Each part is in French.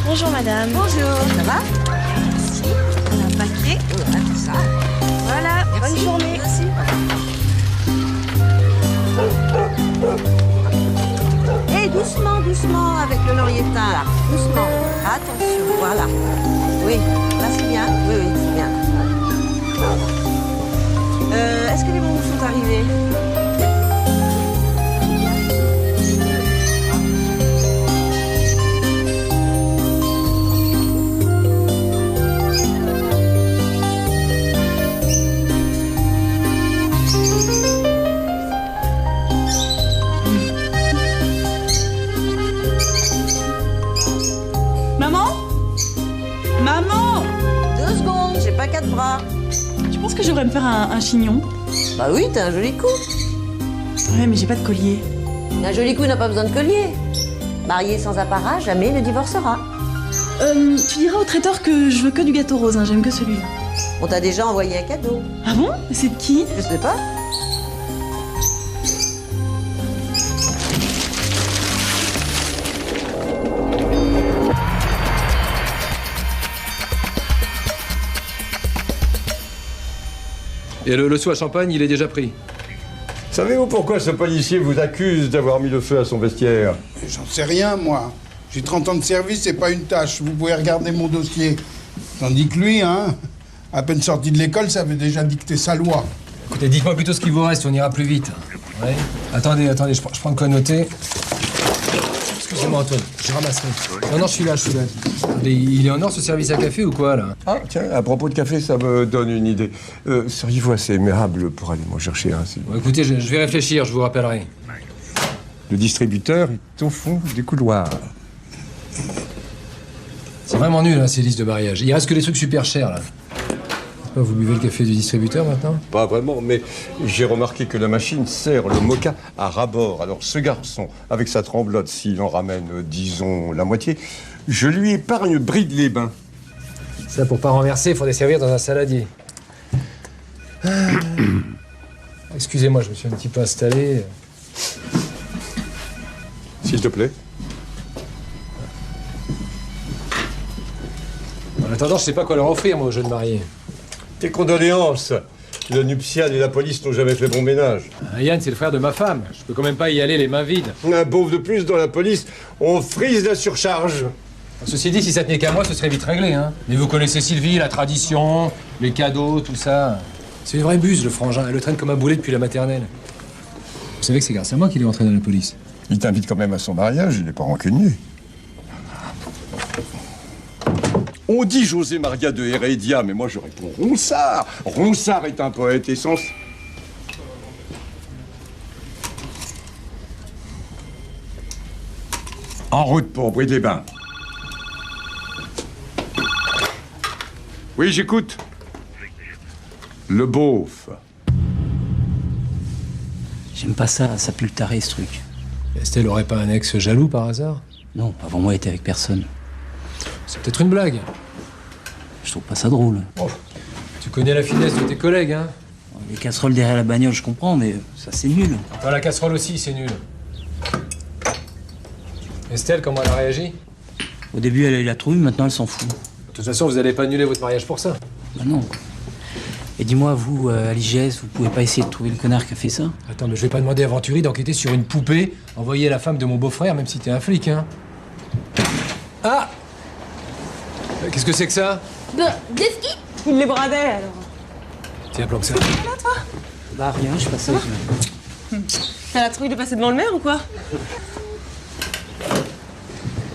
Bonjour madame. Bonjour, ça va? Merci. Un paquet. Voilà, tout ça. Voilà, Merci. bonne journée. Merci. Et doucement, doucement avec le laurier teint là. Doucement. Attention, voilà. Oui, là c'est bien. Oui, oui, c'est bien. Est-ce que les bonbons sont arrivés? Maman? Maman? 2 secondes, j'ai pas 4 bras. Tu penses que je devrais me faire un chignon? Bah oui, t'as un joli coup. Ouais, mais j'ai pas de collier. Un joli coup n'a pas besoin de collier. Marié sans apparat, jamais ne divorcera. Tu diras au traiteur que je veux que du gâteau rose, hein, j'aime que celui-là. On t'a déjà envoyé un cadeau. Ah bon? C'est de qui? Je sais pas. Et le seau à champagne, il est déjà pris. Savez-vous pourquoi ce policier vous accuse d'avoir mis le feu à son vestiaire? J'en sais rien, moi. J'ai 30 ans de service, c'est pas une tâche. Vous pouvez regarder mon dossier. Tandis que lui, hein, à peine sorti de l'école, ça avait déjà dicté sa loi. Écoutez, dites-moi plutôt ce qu'il vous reste, on ira plus vite. Ouais. Attendez, je prends de quoi noter. Excusez-moi, Antoine, je ramasserai. Non, je suis là. Il est en or ce service à café ou quoi, là? Ah, tiens, à propos de café, ça me donne une idée. Seriez-vous assez aimable pour aller m'en chercher un, s'il vous plaît? Bon, écoutez, je vais réfléchir, je vous rappellerai. Le distributeur est au fond du couloir. C'est vraiment nul, hein, ces listes de mariage. Il reste que les trucs super chers, là. Vous buvez le café du distributeur, maintenant? Pas vraiment, mais j'ai remarqué que la machine sert le moka à ras-bord. Alors ce garçon, avec sa tremblote, s'il en ramène, disons, la moitié, je lui épargne Bride-les-Bains. Ça, pour pas renverser, il faudrait servir dans un saladier. Excusez-moi, je me suis un petit peu installé. S'il te plaît. En attendant, je sais pas quoi leur offrir, moi, aux jeunes mariés. Tes condoléances. Le nuptial et la police n'ont jamais fait bon ménage. Yann, c'est le frère de ma femme. Je peux quand même pas y aller les mains vides. Un beauf de plus dans la police, on frise la surcharge. Ceci dit, si ça tenait qu'à moi, ce serait vite réglé, hein. Mais vous connaissez Sylvie, la tradition, les cadeaux, tout ça. C'est une vraie buse, le frangin. Elle le traîne comme un boulet depuis la maternelle. Vous savez que c'est grâce à moi qu'il est entré dans la police. Il t'invite quand même à son mariage, il n'est pas rancunier. On dit José Maria de Heredia, mais moi je réponds Ronsard. Ronsard est un poète essence. En route pour Bride-les-Bains. Oui, j'écoute. Le beauf. J'aime pas ça, ça pue le taré, ce truc. Estelle aurait pas un ex jaloux par hasard? Non, avant moi, elle était avec personne. C'est peut-être une blague. Je trouve pas ça drôle. Oh, tu connais la finesse de tes collègues, hein? Les casseroles derrière la bagnole, je comprends, mais ça, c'est nul. Dans la casserole aussi, c'est nul. Estelle, comment elle a réagi? Au début, elle a eu la trouille, maintenant, elle s'en fout. De toute façon, vous allez pas annuler votre mariage pour ça. Bah non. Et dis-moi, vous, à l'IGS, vous pouvez pas essayer de trouver le connard qui a fait ça? Attends, mais je vais pas demander à Venturi d'enquêter sur une poupée envoyée à la femme de mon beau-frère, même si t'es un flic, hein. Ah! Qu'est-ce que c'est que ça? Des skis. Il les bradait, alors. Tiens, planque ça. Bah rien, je passais. T'as la trouille de passer devant le maire ou quoi?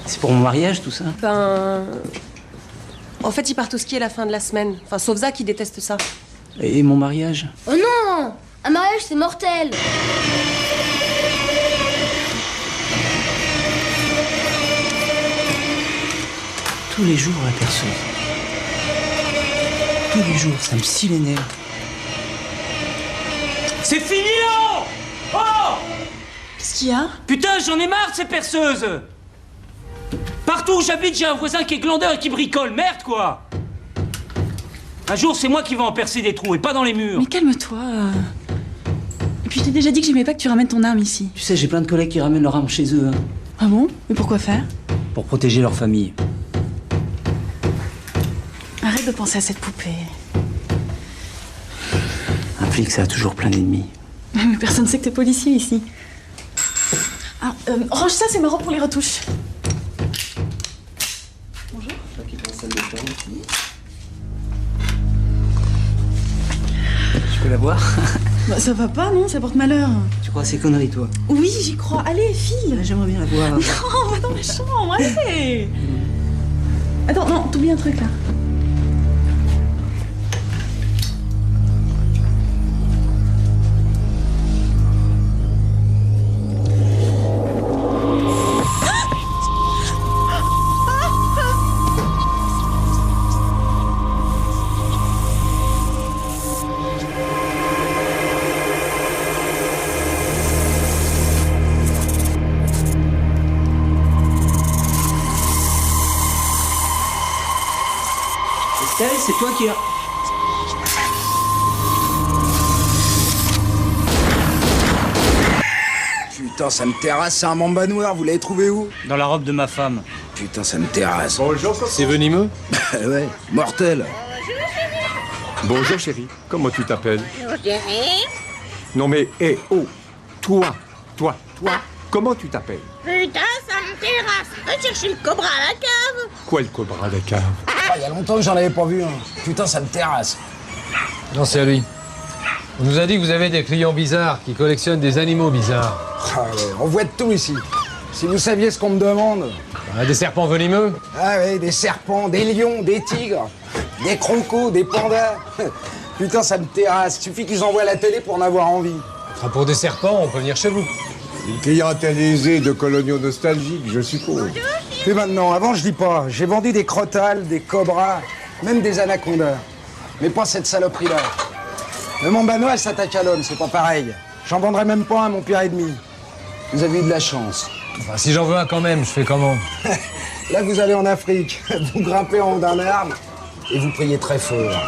C'est pour mon mariage, tout ça? Ben... En fait, ils partent au ski à la fin de la semaine. Enfin, sauf Zach, qui déteste ça. Et mon mariage? Oh non! Un mariage, c'est mortel! Tous les jours, la perceuse. Tous les jours, ça me scie les nerfs. C'est fini là! Oh! Qu'est-ce qu'il y a? Putain, j'en ai marre de ces perceuses! Partout où j'habite, j'ai un voisin qui est glandeur et qui bricole. Merde, quoi! Un jour, c'est moi qui vais en percer des trous et pas dans les murs. Mais calme-toi. Et puis je t'ai déjà dit que j'aimais pas que tu ramènes ton arme ici. Tu sais, j'ai plein de collègues qui ramènent leur arme chez eux, hein, Ah bon? Mais pourquoi faire? pour protéger leur famille. Arrête de penser à cette poupée. Un flic, ça a toujours plein d'ennemis. Mais personne ne sait que t'es policier ici. Ah, range ça, c'est marrant pour les retouches. Bonjour. Je peux la voir? Bah, ça va pas, non? Ça porte malheur. Tu crois à ces conneries, toi? Oui, j'y crois. Allez, fille. J'aimerais bien la voir. Non, va dans la chambre, allez. Attends, non, t'oublies un truc, là. Estelle, c'est toi qui as... Putain, ça me terrasse, c'est un mamba noir, vous l'avez trouvé où? Dans la robe de ma femme. Putain, ça me terrasse. Bonjour, C'est venimeux? Ouais, mortel. Bonjour chérie, comment tu t'appelles? Bonjour, chérie. Non mais, oh, toi, comment tu t'appelles? Putain, ça me terrasse. Va chercher le cobra à la cave. Quoi le cobra de la cave? Il y a longtemps que j'en avais pas vu un. Putain, ça me terrasse. Non, c'est à lui. On nous a dit que vous avez des clients bizarres qui collectionnent des animaux bizarres. Ah ouais, on voit de tout ici. Si vous saviez ce qu'on me demande. Des serpents venimeux? Ah ouais, des serpents, des lions, des tigres, des crocos, des pandas. Putain, ça me terrasse. Suffit qu'ils envoient la télé pour en avoir envie. Enfin, pour des serpents, on peut venir chez vous. Une clientèle aisée de coloniaux nostalgiques, je suppose. Et maintenant, avant je dis pas, j'ai vendu des crotales, des cobras, même des anacondas. Mais pas cette saloperie-là. Le mamba noir s'attaque à l'homme, c'est pas pareil. J'en vendrai même pas un à mon pire ennemi. Vous avez eu de la chance. Enfin, si j'en veux un quand même, je fais comment? Là, vous allez en Afrique, vous grimpez en haut d'un arbre et vous priez très fort.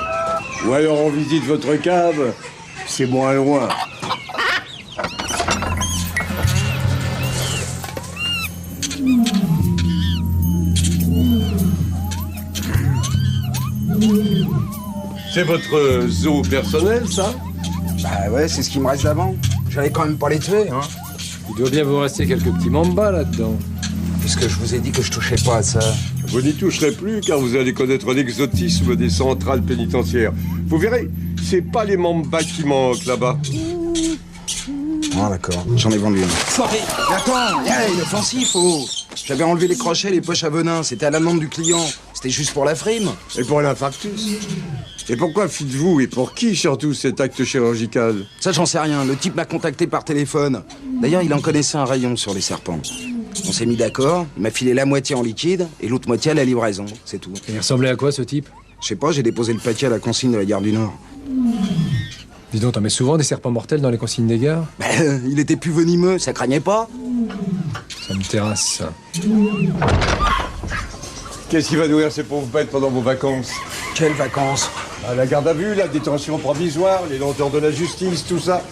Ou alors on visite votre cave, c'est moins loin. C'est votre zoo personnel, ça? Bah ouais, c'est ce qui me reste d'avant. J'allais quand même pas les tuer, hein. Il doit bien vous rester quelques petits mambas là-dedans. Puisque je vous ai dit que je touchais pas à ça. Vous n'y toucherez plus car vous allez connaître l'exotisme des centrales pénitentiaires. Vous verrez, c'est pas les mambas qui manquent là-bas. Ah d'accord, j'en ai vendu une. Soirée. Mais attends, il est offensif, oh. J'avais enlevé les crochets, les poches à venin. C'était à la demande du client. C'était juste pour la frime. Et pour l'infarctus. Et pourquoi faites-vous et pour qui surtout cet acte chirurgical? Ça, j'en sais rien. Le type m'a contacté par téléphone. D'ailleurs, il en connaissait un rayon sur les serpents. On s'est mis d'accord. Il m'a filé la moitié en liquide et l'autre moitié à la livraison. C'est tout. Il ressemblait à quoi, ce type? Je sais pas, j'ai déposé le paquet à la consigne de la gare du Nord. Dis donc, t'en mets souvent des serpents mortels dans les consignes des gares? Ben, il était plus venimeux, ça craignait pas. Ça me terrasse, ça. Qu'est-ce qui va nourrir ces pauvres bêtes pendant vos vacances? Quelles vacances? La garde à vue, la détention provisoire, les lenteurs de la justice, tout ça.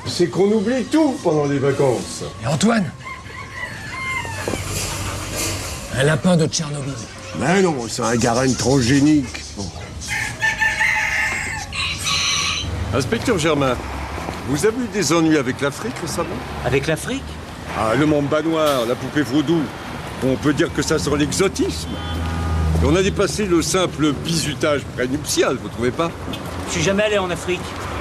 C'est qu'on oublie tout pendant les vacances. Et Antoine? Un lapin de Tchernobyl. Ben non, c'est un garenne transgénique. Bon. Inspecteur Germain, vous avez eu des ennuis avec l'Afrique récemment? Avec l'Afrique? Ah, le mamba noir, la poupée vaudou. On peut dire que ça sent l'exotisme. Et on a dépassé le simple bizutage prénuptial, vous trouvez pas? Je suis jamais allé en Afrique.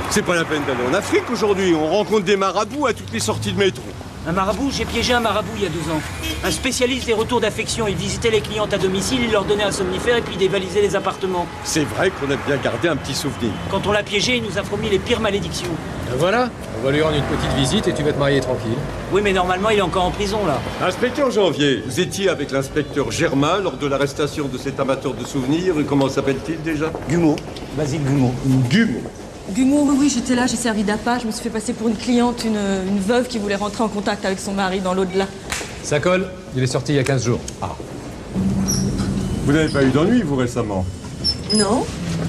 C'est pas la peine d'aller en Afrique aujourd'hui. On rencontre des marabouts à toutes les sorties de métro. Un marabout? J'ai piégé un marabout il y a 2 ans. Un spécialiste des retours d'affection. Il visitait les clientes à domicile, il leur donnait un somnifère et puis il dévalisait les appartements. C'est vrai qu'on a bien gardé un petit souvenir. Quand on l'a piégé, il nous a promis les pires malédictions. Ben voilà, on va lui rendre une petite visite et tu vas te marier tranquille. Oui, mais normalement, il est encore en prison, là. Inspecteur Janvier, vous étiez avec l'inspecteur Germain lors de l'arrestation de cet amateur de souvenirs. Comment s'appelle-t-il déjà? Gumeau. Basile Gumeau. Gumeau. Gumeau, oui, j'étais là, j'ai servi d'appât. Je me suis fait passer pour une cliente, une veuve qui voulait rentrer en contact avec son mari dans l'au-delà. Ça colle, il est sorti il y a 15 jours. Ah. Vous n'avez pas eu d'ennui, vous, récemment? Non.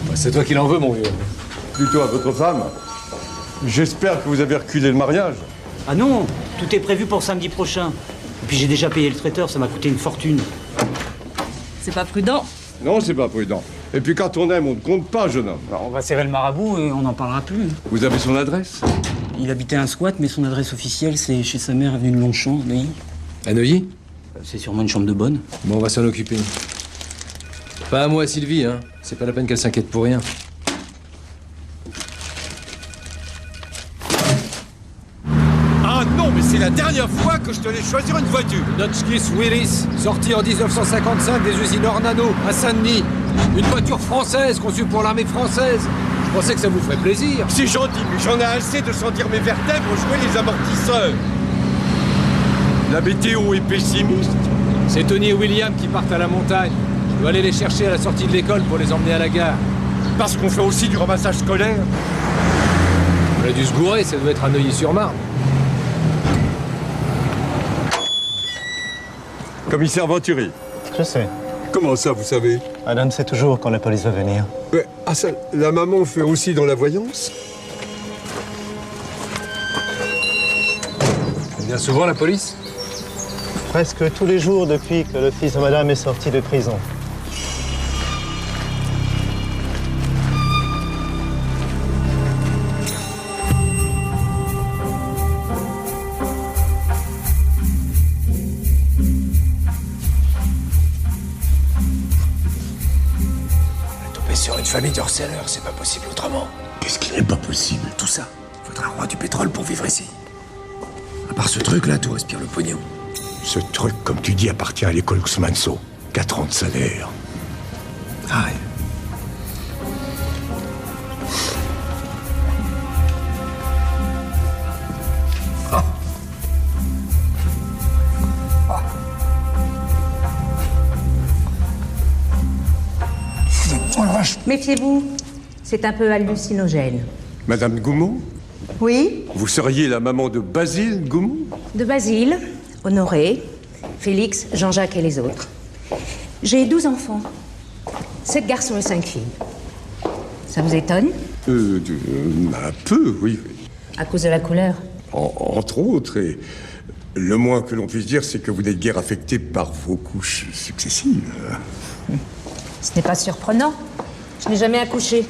Bah, c'est toi qui l'en veux, mon vieux. Plutôt à votre femme. J'espère que vous avez reculé le mariage. Ah non, tout est prévu pour samedi prochain. Et puis j'ai déjà payé le traiteur, ça m'a coûté une fortune. C'est pas prudent. Non, c'est pas prudent. Et puis quand on aime, on ne compte pas, jeune homme. Alors, on va serrer le marabout et on n'en parlera plus. Vous avez son adresse? Il habitait un squat, mais son adresse officielle, c'est chez sa mère, avenue de Longchamp, à Neuilly. À Neuilly? C'est sûrement une chambre de bonne. Bon, on va s'en occuper. Pas à moi, Sylvie, hein. C'est pas la peine qu'elle s'inquiète pour rien. Ah non, mais c'est la dernière fois que je te laisse choisir une voiture. Hotchkiss Willis, sortie en 1955 des usines Ornano, à Saint-Denis. Une voiture française, conçue pour l'armée française. Je pensais que ça vous ferait plaisir. C'est gentil, mais j'en ai assez de sentir mes vertèbres jouer les amortisseurs. La météo est pessimiste. C'est Tony et William qui partent à la montagne. Je dois aller les chercher à la sortie de l'école pour les emmener à la gare. Parce qu'on fait aussi du ramassage scolaire. On a dû se gourer, ça doit être à Neuilly-sur-Marne. Commissaire Venturi. Je sais. Comment ça, vous savez? Adam sait toujours quand la police va venir. Ah ça, la maman fait aussi dans la voyance? Elle vient souvent, la police? Presque tous les jours depuis que le fils de madame est sorti de prison. Sur une famille de harceleurs, c'est pas possible autrement. Qu'est-ce qui n'est pas possible? Tout ça. Faudra un roi du pétrole pour vivre ici. À part ce truc-là, tout respire le pognon. Ce truc, comme tu dis, appartient à l'école Xmanso. 4 ans de salaire. Ah ouais. Méfiez-vous, c'est un peu hallucinogène. Madame Goumont? Oui? Vous seriez la maman de Basile Goumont? De Basile, Honoré, Félix, Jean-Jacques et les autres. J'ai 12 enfants. 7 garçons et 5 filles. Ça vous étonne? Un peu, oui. À cause de la couleur? Entre autres, et le moins que l'on puisse dire, c'est que vous n'êtes guère affecté par vos couches successives. Ce n'est pas surprenant. Je n'ai jamais accouché.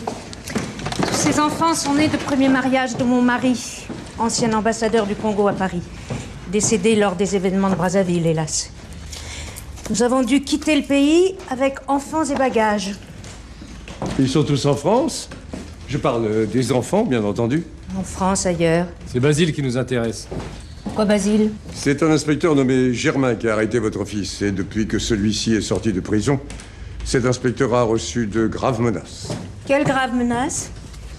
Tous ces enfants sont nés de premier mariage de mon mari, ancien ambassadeur du Congo à Paris, décédé lors des événements de Brazzaville, hélas. Nous avons dû quitter le pays avec enfants et bagages. Ils sont tous en France? Je parle des enfants, bien entendu. En France, ailleurs. C'est Basile qui nous intéresse. Pourquoi Basile? C'est un inspecteur nommé Germain qui a arrêté votre fils. Et depuis que celui-ci est sorti de prison, cet inspecteur a reçu de graves menaces. Quelle grave menace?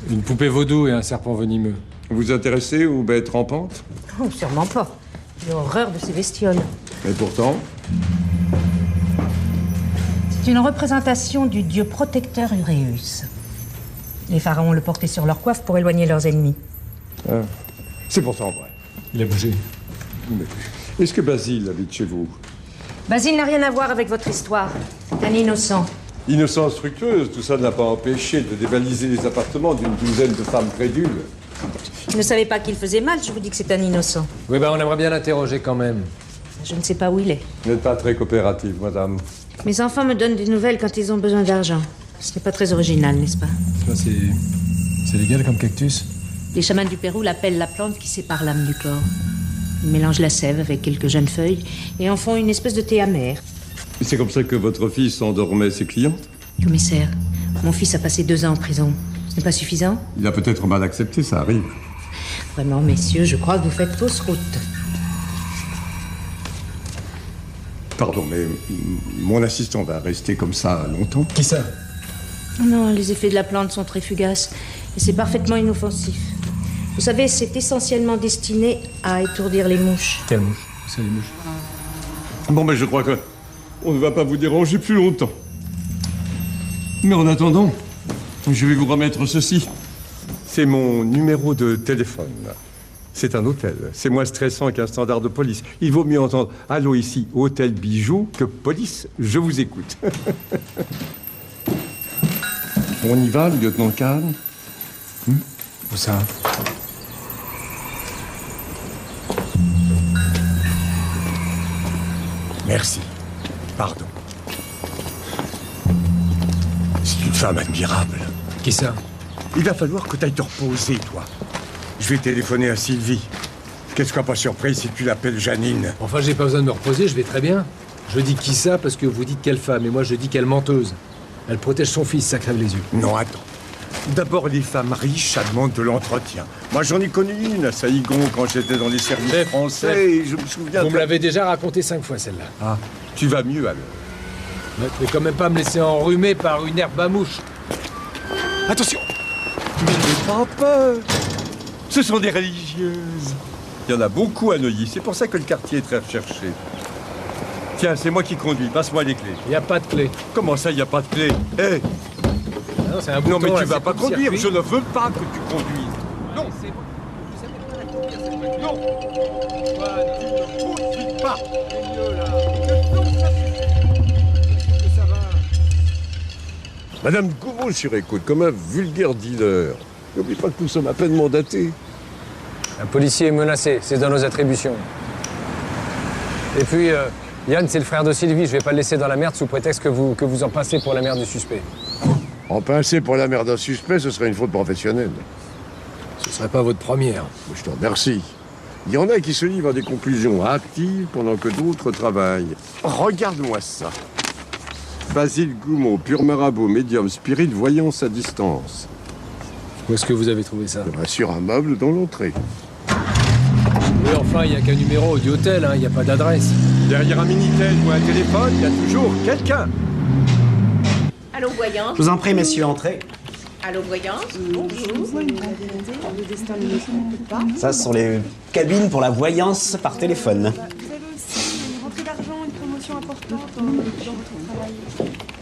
Une poupée vaudou et un serpent venimeux. Vous intéressez aux bêtes rampantes? Oh, sûrement pas. J'ai horreur de ces bestioles. Et pourtant? C'est une représentation du dieu protecteur Uréus. Les pharaons le portaient sur leur coiffe pour éloigner leurs ennemis. Ah. C'est pourtant vrai. Il a bougé. Mais est-ce que Basile habite chez vous? Basile n'a rien à voir avec votre histoire. C'est un innocent. Innocence fructueuse, tout ça n'a pas empêché de dévaliser les appartements d'une douzaine de femmes crédules. Il ne savait pas qu'il faisait mal, je vous dis que c'est un innocent. Oui, on aimerait bien l'interroger quand même. Je ne sais pas où il est. Vous n'êtes pas très coopérative, madame. Mes enfants me donnent des nouvelles quand ils ont besoin d'argent. Ce n'est pas très original, n'est-ce pas? C'est légal comme cactus? Les chamans du Pérou l'appellent la plante qui sépare l'âme du corps. Ils mélangent la sève avec quelques jeunes feuilles et en font une espèce de thé amer. C'est comme ça que votre fils endormait ses clientes? Commissaire, mon fils a passé 2 ans en prison. Ce n'est pas suffisant? Il a peut-être mal accepté, ça arrive. Vraiment, messieurs, je crois que vous faites fausse route. Pardon, mais mon assistant va rester comme ça longtemps? Qui ça? Non, les effets de la plante sont très fugaces et c'est parfaitement inoffensif. Vous savez, c'est essentiellement destiné à étourdir les mouches. Quelle mouche? C'est les mouches. Bon, mais je crois que on ne va pas vous déranger plus longtemps. Mais en attendant, je vais vous remettre ceci. C'est mon numéro de téléphone. C'est un hôtel. C'est moins stressant qu'un standard de police. Il vaut mieux entendre « Allô, ici, hôtel Bijoux » que « Police, je vous écoute ». On y va, lieutenant Kahn? Où ça? Merci. Pardon. C'est une femme admirable. Qui ça? Il va falloir que tu ailles te reposer, toi. Je vais téléphoner à Sylvie. Qu'elle soit pas surprise si tu l'appelles Janine. Enfin, j'ai pas besoin de me reposer, je vais très bien. Je dis qui ça parce que vous dites quelle femme, et moi je dis quelle menteuse. Elle protège son fils, ça crève les yeux. Non, attends. D'abord, les femmes riches, ça demande de l'entretien. Moi, j'en ai connu une à Saïgon quand j'étais dans les services français. Et je me souviens... Vous me l'avez déjà raconté 5 fois, celle-là. Ah, tu vas mieux, alors. Ne pouvez quand même pas me laisser enrhumer par une herbe à mouche. Attention! Mais n'aie pas peur! Ce sont des religieuses. Il y en a beaucoup à Neuilly. C'est pour ça que le quartier est très recherché. Tiens, c'est moi qui conduis. Passe-moi les clés. Il n'y a pas de clé. Comment ça, il n'y a pas de clé? Hé! Non, c'est un bouton, non, mais tu là, vas pas conduire. Je ne veux pas que tu conduises. Non, c'est bon. Non! Toi, tu ne conduis pas. C'est mieux, là. Madame Gouraud sur écoute, comme un vulgaire dealer. N'oublie pas que nous sommes à peine mandatés. Un policier est menacé, c'est dans nos attributions. Et puis, Yann, c'est le frère de Sylvie, je vais pas le laisser dans la merde sous prétexte que vous en passez pour la mère du suspect. En pincer pour la mère d'un suspect, ce serait une faute professionnelle. Ce serait pas votre première. Je te remercie. Il y en a qui se livrent à des conclusions hâtives pendant que d'autres travaillent. Regarde-moi ça. Basile Goumeau, pur marabout, médium, spirit, voyance à distance. Où est-ce que vous avez trouvé ça? Sur un meuble dans l'entrée. Oui, enfin, il n'y a qu'un numéro du hôtel, il n'y a pas d'adresse. Derrière un Minitel ou un téléphone, il y a toujours quelqu'un. Allô, voyance. Je vous en prie, messieurs, entrez. Allô, voyance. Bonjour. Ça, ce sont les cabines pour la voyance par téléphone.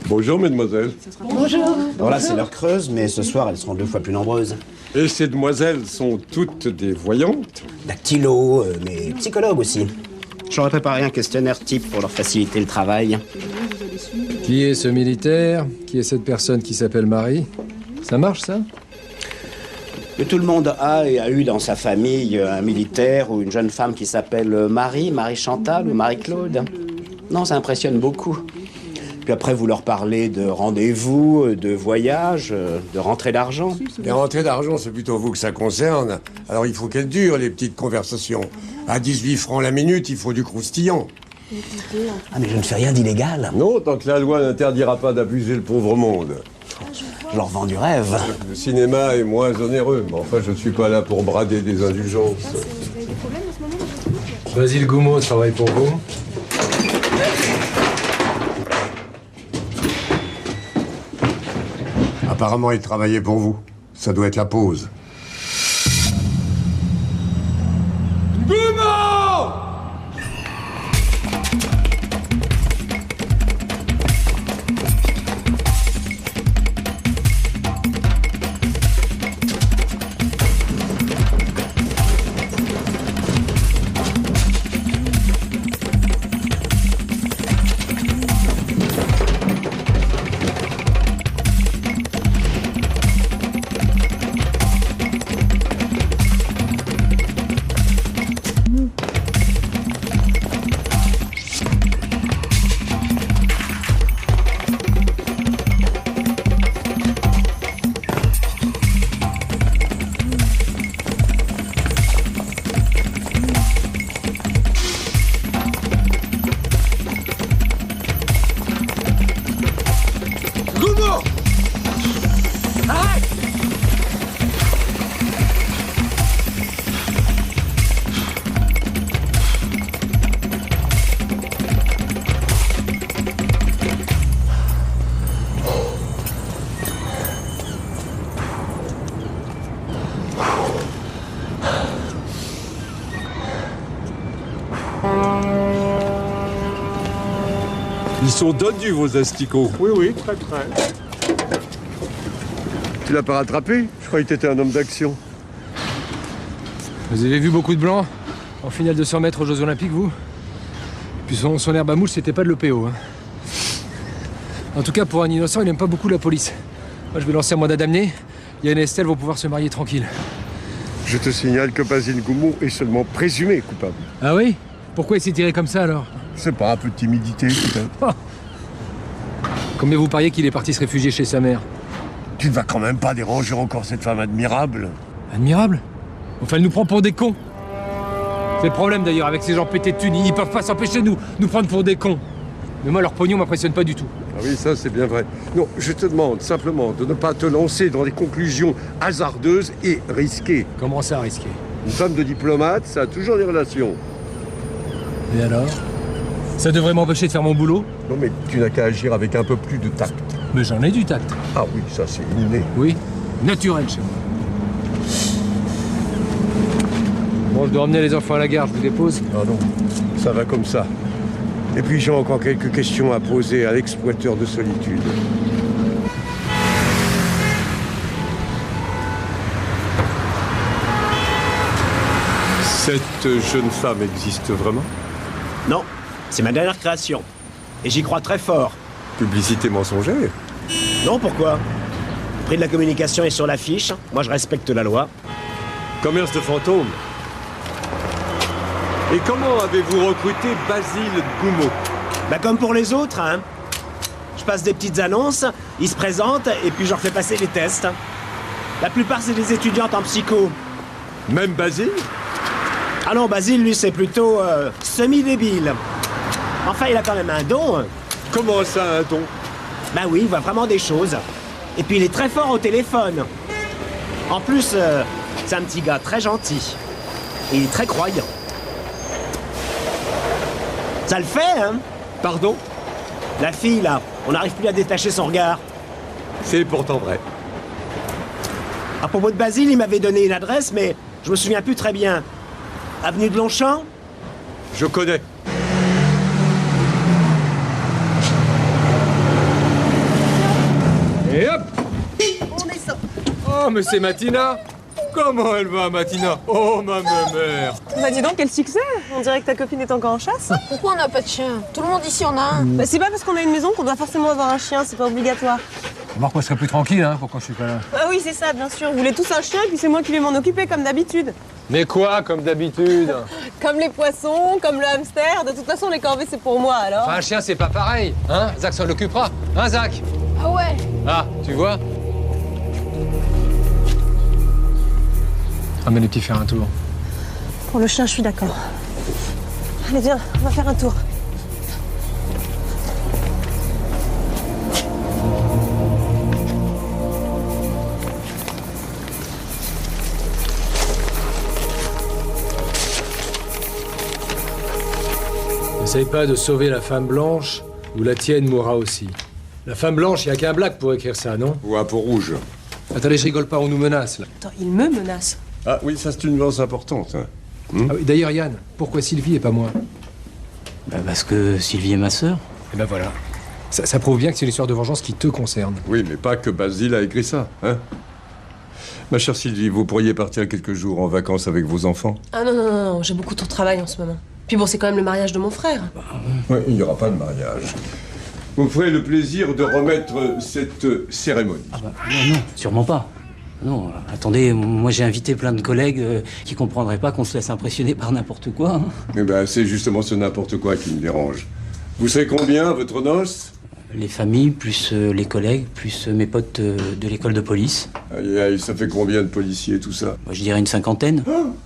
Bonjour, mesdemoiselles. Bonjour. Alors là, c'est l'heure creuse, mais ce soir, elles seront 2 fois plus nombreuses. Et ces demoiselles sont toutes des voyantes? Dactylo, mais psychologues aussi. J'aurais préparé un questionnaire type pour leur faciliter le travail. Qui est ce militaire? Qui est cette personne qui s'appelle Marie? Ça marche, ça? Mais tout le monde a et a eu dans sa famille un militaire ou une jeune femme qui s'appelle Marie, Marie-Chantal ou Marie-Claude. Non, ça impressionne beaucoup. Puis après, vous leur parlez de rendez-vous, de voyage, de rentrée d'argent. Les rentrées d'argent, c'est plutôt vous que ça concerne. Alors il faut qu'elles durent, les petites conversations. À 18 francs la minute, il faut du croustillant. Ah, mais je ne fais rien d'illégal. Non, tant que la loi n'interdira pas d'abuser le pauvre monde. Je leur vends du rêve. Le cinéma est moins onéreux, mais enfin, je ne suis pas là pour brader des indulgences. Basile Goumeau travaille pour vous. Apparemment, il travaillait pour vous. Ça doit être la pause. Goumeau! Ils sont dodus, vos asticots. Oui, oui, très, très. Tu l'as pas rattrapé? Je croyais que t'étais un homme d'action. Vous avez vu beaucoup de blancs en finale de 100 mètres aux Jeux Olympiques, vous? Puis son herbe à mouche, c'était pas de l'EPO. En tout cas, pour un innocent, il n'aime pas beaucoup la police. Moi, je vais lancer un mandat d'amener. Yann et Estelle vont pouvoir se marier tranquille. Je te signale que Basile Goumeau est seulement présumé coupable. Ah oui? Pourquoi il s'est tiré comme ça, alors? C'est pas un peu de timidité, peut-être. Combien vous pariez qu'il est parti se réfugier chez sa mère? Tu ne vas quand même pas déranger encore cette femme admirable. Admirable? Enfin, elle nous prend pour des cons. C'est le problème d'ailleurs avec ces gens pétés de thunes. Ils peuvent pas s'empêcher de nous prendre pour des cons. Mais moi, leur pognon m'impressionne pas du tout. Ah oui, ça c'est bien vrai. Non, je te demande simplement de ne pas te lancer dans des conclusions hasardeuses et risquées. Comment ça, risqué? Une femme de diplomate, ça a toujours des relations. Et alors? Ça devrait m'empêcher de faire mon boulot? Non, mais tu n'as qu'à agir avec un peu plus de tact. Mais j'en ai du tact. Ah oui, ça c'est inné. Oui, naturel chez moi. Bon, je dois emmener les enfants à la gare, je vous dépose? Ah non, ça va comme ça. Et puis j'ai encore quelques questions à poser à l'exploiteur de solitude. Cette jeune femme existe vraiment? Non, c'est ma dernière création. Et j'y crois très fort. Publicité mensongère? Non, pourquoi? Le prix de la communication est sur l'affiche. Moi, je respecte la loi. Commerce de fantômes. Et comment avez-vous recruté Basile Goumeau? Bah comme pour les autres, hein. Je passe des petites annonces, ils se présentent et puis je leur fais passer les tests. La plupart, c'est des étudiantes en psycho. Même Basile? Ah non, Basile, lui, c'est plutôt semi-débile. Enfin, il a quand même un don. Comment ça, un don? Bah oui, il voit vraiment des choses. Et puis, il est très fort au téléphone. En plus, c'est un petit gars très gentil. Et il est très croyant. Ça le fait, hein? Pardon? La fille, là, on n'arrive plus à détacher son regard. C'est pourtant vrai. À propos de Basile, il m'avait donné une adresse, mais je me souviens plus très bien. Avenue de Longchamp? Je connais. Et hop! On descend. Oh, mais c'est Matina! Comment elle va, Matina? Oh, ma mère! Bah dis donc, quel succès! On dirait que ta copine est encore en chasse. Pourquoi on n'a pas de chien? Tout le monde ici en a un. Bah c'est pas parce qu'on a une maison qu'on doit forcément avoir un chien, c'est pas obligatoire. Remarque, moi, je serais plus tranquille, hein, pourquoi je suis pas là. Ah oui, c'est ça, bien sûr. Vous voulez tous un chien et puis c'est moi qui vais m'en occuper, comme d'habitude. Mais quoi, comme d'habitude? Comme les poissons, comme le hamster. De toute façon, les corvées, c'est pour moi, alors. Enfin, un chien, c'est pas pareil, hein? Zach s'en occupera, hein, Zach? Ah ouais? Ah, tu vois? Ramène les petits faire un tour. Pour le chien, je suis d'accord. Allez, viens, on va faire un tour. N'essaye pas de sauver la femme blanche ou la tienne mourra aussi. La femme blanche, il n'y a qu'un black pour écrire ça, non? Ou un peau rouge. Attendez, je rigole pas, on nous menace, là. Attends, il me menace. Ah oui, ça c'est une nuance importante. Hein. Ah oui, d'ailleurs, Yann, pourquoi Sylvie et pas moi? Bah parce que Sylvie est ma sœur. Eh ben voilà. Ça prouve bien que c'est une histoire de vengeance qui te concerne. Oui, mais pas que Basile a écrit ça, hein. Ma chère Sylvie, vous pourriez partir quelques jours en vacances avec vos enfants? Ah non, non, non, non, j'ai beaucoup trop de travail en ce moment. Puis bon, c'est quand même le mariage de mon frère. Oui, il n'y aura pas de mariage. Vous me ferez le plaisir de remettre cette cérémonie. Ah bah, non, sûrement pas. Non, attendez, moi j'ai invité plein de collègues qui comprendraient pas qu'on se laisse impressionner par n'importe quoi. Hein. Eh ben, c'est justement ce n'importe quoi qui me dérange. Vous savez combien, votre noce? Les familles, plus les collègues, plus mes potes de l'école de police. Aïe, aïe, ça fait combien de policiers, tout ça? Moi, je dirais une 50aine.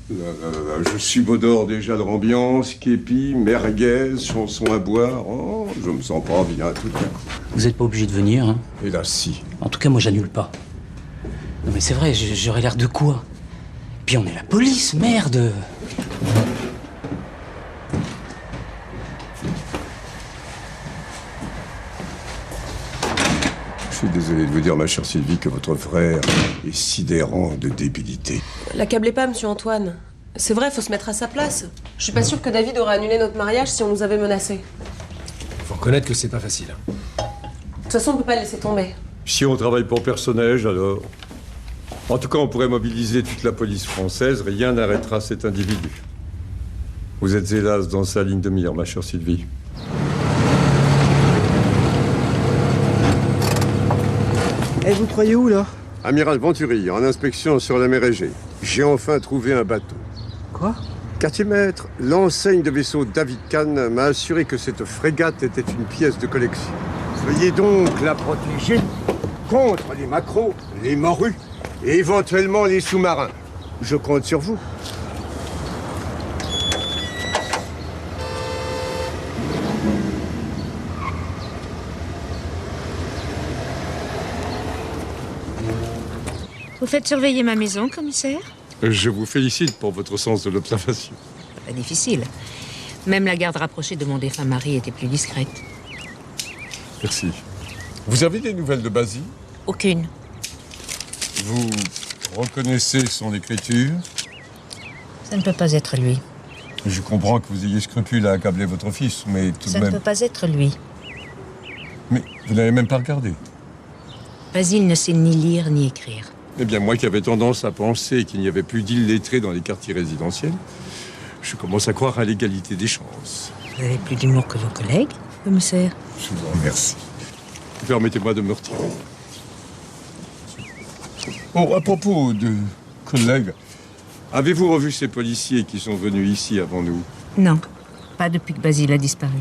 Je subodore déjà de l'ambiance, képi, merguez, chansons à boire. Oh, je me sens pas bien tout d'un coup. Vous êtes pas obligé de venir, hein? Et là, si. En tout cas, moi, j'annule pas. Non, mais c'est vrai, j'aurais l'air de quoi? Puis on est la police, merde! Je suis désolé de vous dire, ma chère Sylvie, que votre frère est sidérant de débilité. L'accablez pas, monsieur Antoine. C'est vrai, faut se mettre à sa place. Je suis pas sûre que David aurait annulé notre mariage si on nous avait menacés. Faut reconnaître que c'est pas facile. De toute façon, on peut pas le laisser tomber. Si on travaille pour personnage, alors... En tout cas, on pourrait mobiliser toute la police française. Rien n'arrêtera cet individu. Vous êtes hélas dans sa ligne de mire, ma chère Sylvie. Et vous croyez où, là? Amiral Venturi, en inspection sur la mer Égée. J'ai enfin trouvé un bateau. Quoi? Quartier maître, l'enseigne de vaisseau David Kahn m'a assuré que cette frégate était une pièce de collection. Veuillez donc la protéger contre les maquereaux, les morues et éventuellement les sous-marins. Je compte sur vous. Vous faites surveiller ma maison, commissaire? Je vous félicite pour votre sens de l'observation. Pas difficile. Même la garde rapprochée de mon défunt mari était plus discrète. Merci. Vous avez des nouvelles de Basile? Aucune. Vous reconnaissez son écriture? Ça ne peut pas être lui. Je comprends que vous ayez scrupule à accabler votre fils, mais tout Ça de ne même... peut pas être lui. Mais vous n'avez même pas regardé. Basile ne sait ni lire ni écrire. Eh bien, moi qui avais tendance à penser qu'il n'y avait plus d'illettrés dans les quartiers résidentiels, je commence à croire à l'égalité des chances. Vous avez plus d'humour que vos collègues, commissaire? Je vous remercie. Permettez-moi de me retirer. Oh, à propos de collègues, avez-vous revu ces policiers qui sont venus ici avant nous? Non, pas depuis que Basile a disparu.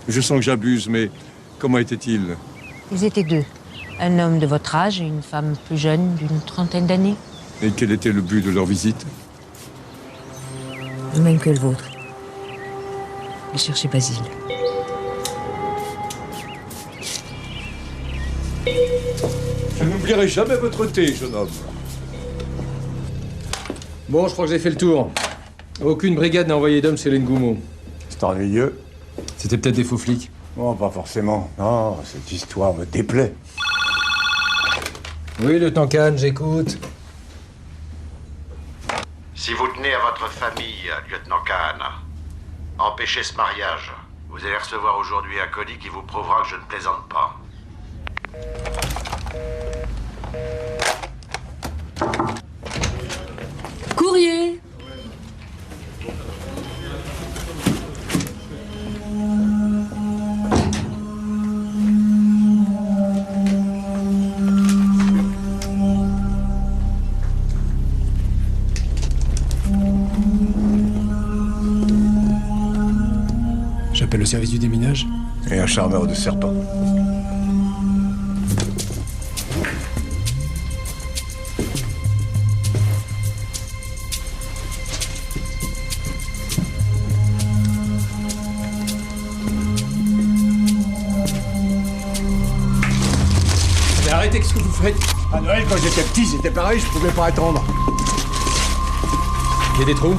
Je sens que j'abuse, mais comment étaient-ils? Ils étaient deux. Un homme de votre âge et une femme plus jeune, d'une 30aine d'années. Et quel était le but de leur visite? Le même que le vôtre. De chercher Basile. Je n'oublierai jamais votre thé, jeune homme. Bon, je crois que j'ai fait le tour. Aucune brigade n'a envoyé d'hommes chez les Ngoumo. C'est ennuyeux. C'était peut-être des faux flics. Oh, pas forcément. Non, cette histoire me déplaît. Oui, lieutenant Kahn, j'écoute. Si vous tenez à votre famille, lieutenant Kahn, empêchez ce mariage. Vous allez recevoir aujourd'hui un colis qui vous prouvera que je ne plaisante pas. Courrier. J'appelle le service du déminage. Et un charmeur de serpent. Mais arrêtez, qu'est-ce que vous faites? À Noël, quand j'étais petit, c'était pareil, je pouvais pas attendre. Il y a des trous?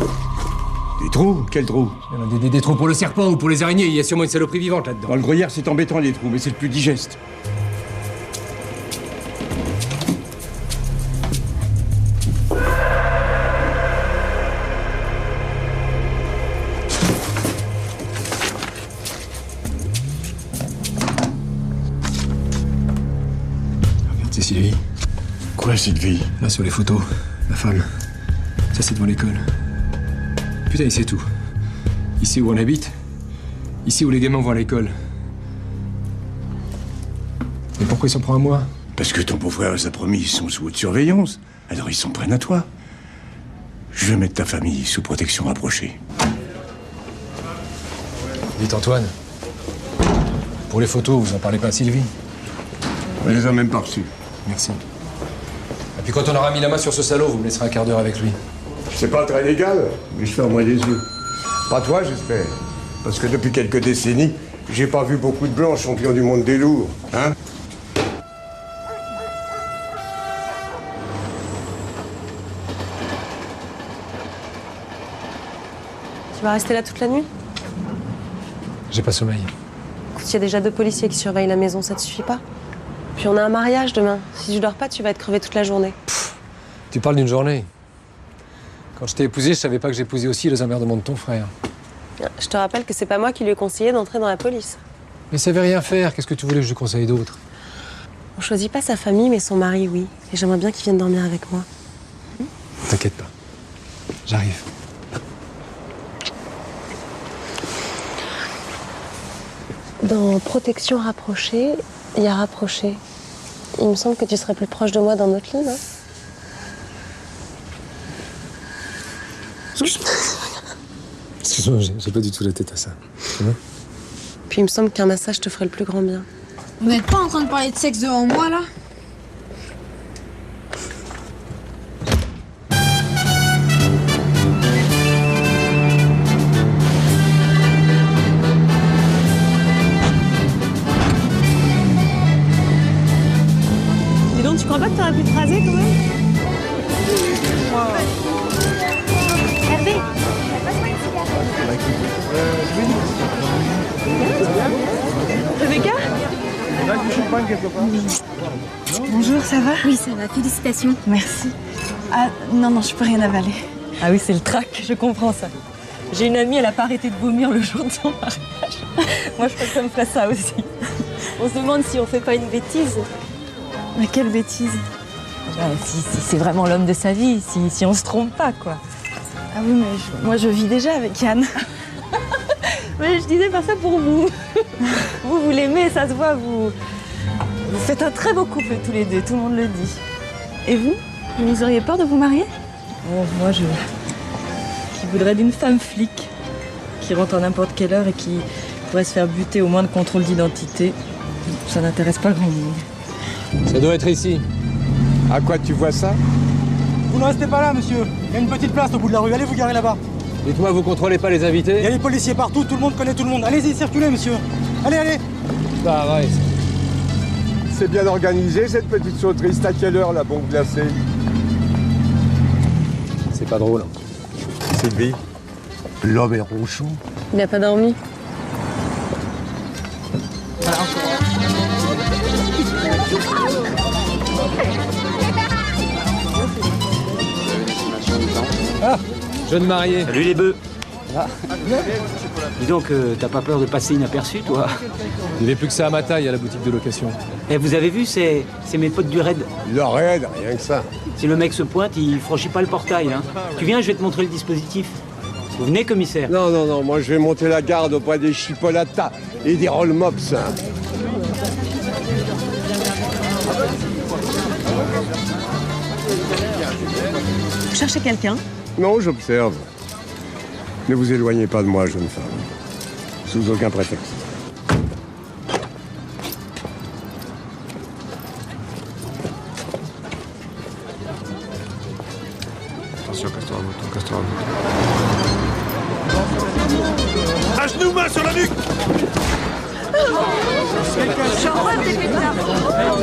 Des trous? Quels trous? Des trous pour le serpent ou pour les araignées, il y a sûrement une saloperie vivante là-dedans. Dans le gruyère, c'est embêtant les trous, mais c'est le plus digeste. Regarde, c'est Sylvie. Quoi, Sylvie? Là, sur les photos, la femme. Ça, c'est devant l'école. Putain, il sait tout. Ici où on habite, ici où les gamins vont à l'école. Mais pourquoi il s'en prend à moi? Parce que ton beau-frère les a promis, ils sont sous haute surveillance. Alors ils s'en prennent à toi. Je vais mettre ta famille sous protection rapprochée. Dites Antoine, pour les photos, vous en parlez pas à Sylvie? On les a même pas reçues. Merci. Et puis quand on aura mis la main sur ce salaud, vous me laisserez un quart d'heure avec lui. C'est pas très légal, mais je ferme les yeux. Pas toi, j'espère. Parce que depuis quelques décennies, j'ai pas vu beaucoup de blancs champions du monde des lourds, hein? Tu vas rester là toute la nuit? J'ai pas sommeil. Écoute, il y a déjà 2 policiers qui surveillent la maison, ça te suffit pas? Puis on a un mariage demain. Si tu dors pas, tu vas être crevé toute la journée. Tu parles d'une journée. Quand je t'ai épousé, je savais pas que j'épousais aussi les emmerdements de ton frère. Je te rappelle que c'est pas moi qui lui ai conseillé d'entrer dans la police. Mais ça savait rien faire, qu'est-ce que tu voulais que je lui conseille d'autre? On choisit pas sa famille, mais son mari, oui. Et j'aimerais bien qu'il vienne dormir avec moi. T'inquiète pas. J'arrive. Dans protection rapprochée, il y a rapproché. Il me semble que tu serais plus proche de moi dans notre lit, non? Excuse-moi, j'ai pas du tout la tête à ça. Tu vois? Puis il me semble qu'un massage te ferait le plus grand bien. Vous n'êtes pas en train de parler de sexe devant moi, là? Dis donc, tu crois pas que t'aurais pu te raser quand même? Hervé, Rebecca? bonjour, ça va? Oui, ça va, félicitations. Merci. Ah non, non, je peux rien avaler. Ah oui, c'est le trac, je comprends ça. J'ai une amie, elle a pas arrêté de vomir le jour de son mariage. Moi, je crois que ça me ferait ça aussi. On se demande si on fait pas une bêtise. Mais quelle bêtise? Si c'est vraiment l'homme de sa vie, si on se trompe pas, quoi. Ah oui, mais moi, je vis déjà avec Yann. Mais je disais pas ça pour vous. Vous l'aimez, ça se voit, vous faites un très beau couple tous les deux, tout le monde le dit. Et vous auriez peur de vous marier? Oh, moi, je voudrais d'une femme flic qui rentre à n'importe quelle heure et qui pourrait se faire buter au moins de contrôle d'identité. Ça n'intéresse pas grand monde. Ça doit être ici. À quoi tu vois ça? Vous ne restez pas là, monsieur. Il y a une petite place au bout de la rue. Allez vous garer là-bas. Dites-moi, vous contrôlez pas les invités? Il y a les policiers partout, tout le monde connaît tout le monde. Allez-y, circulez, monsieur. Allez, allez. Bah, ouais. C'est bien organisé, cette petite sauterie. C'est à quelle heure, la bombe glacée? C'est pas drôle. Sylvie, l'homme est ronchon. Il n'a pas dormi. Ah, jeune marié. Salut les bœufs. Ah. Dis donc, t'as pas peur de passer inaperçu, toi? Il n'y avait plus que ça à ma taille à la boutique de location. Eh, vous avez vu, c'est mes potes du raid. Le raid, rien que ça. Si le mec se pointe, il franchit pas le portail. Hein. Tu viens, je vais te montrer le dispositif. Vous venez, commissaire? Non, non, non, moi je vais monter la garde auprès des chipolatas et des roll-mops. Hein. Vous cherchez quelqu'un? Non, j'observe. Ne vous éloignez pas de moi, jeune femme. Sous aucun prétexte. Attention, casse-toi la moto, casse-toi la moto. À genoux, main sur la nuque!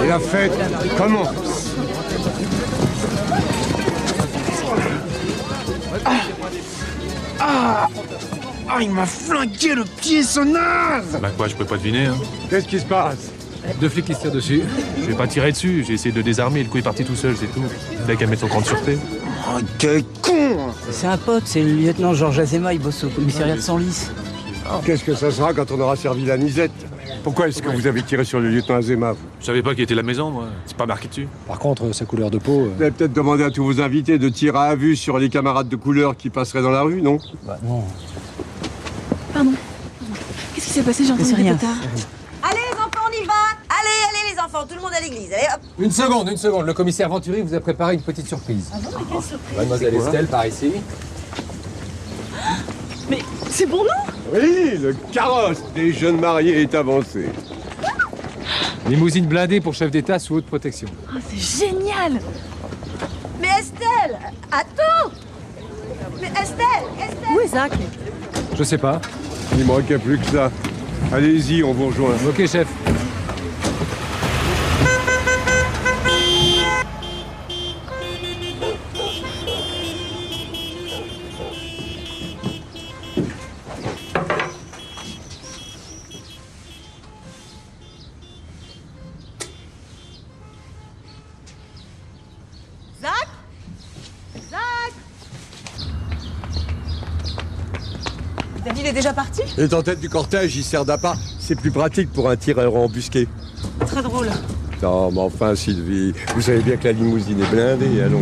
Et la fête commence. Ah, il m'a flanqué le pied, ce naze! Bah quoi, je peux pas deviner, hein. Qu'est-ce qui se passe? Deux flics qui se tirent dessus. Je vais pas tirer dessus, j'ai essayé de le désarmer, le coup est parti tout seul, c'est tout. Il a qu'à mettre son cran de sûreté. Oh, quel con! C'est un pote, c'est le lieutenant Georges Azéma, il bosse au commissariat de Senlis. Qu'est-ce que ça sera quand on aura servi la nisette? Pourquoi est-ce que vous avez tiré sur le lieutenant Azéma? Je savais pas qu'il était à la maison, moi. C'est pas marqué dessus. Par contre, sa couleur de peau... Vous avez peut-être demandé à tous vos invités de tirer à vue sur les camarades de couleur qui passeraient dans la rue, non? Bah non. Pardon. Qu'est-ce qui s'est passé? J'ai entendu des pétards. Allez les enfants, on y va. Allez les enfants, tout le monde à l'église. Allez hop. Une seconde. Le commissaire Venturi vous a préparé une petite surprise. Ah bon, mais quelle surprise? Mademoiselle Estelle, par ici. Mais c'est pour nous? Oui, le carrosse des jeunes mariés est avancé. Limousine blindée pour chef d'État sous haute protection. Oh, c'est génial! Mais Estelle, attends. Mais Estelle. Où est Zach? Je sais pas. Il manquait plus que ça. Allez-y, on vous rejoint. Ok, chef. David est déjà parti? Il est en tête du cortège, il sert d'appât. C'est plus pratique pour un tireur embusqué. Très drôle. Non, mais enfin, Sylvie, vous savez bien que la limousine est blindée, allons.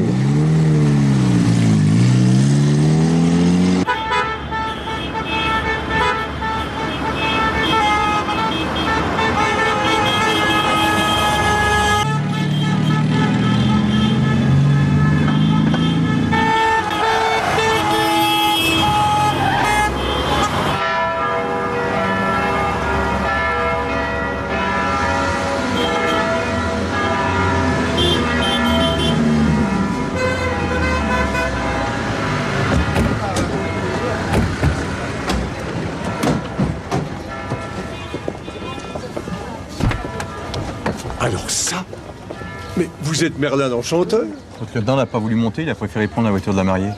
Alors ça? Mais vous êtes Merlin l'Enchanteur? Votre lieutenant n'a pas voulu monter, il a préféré prendre la voiture de la mariée.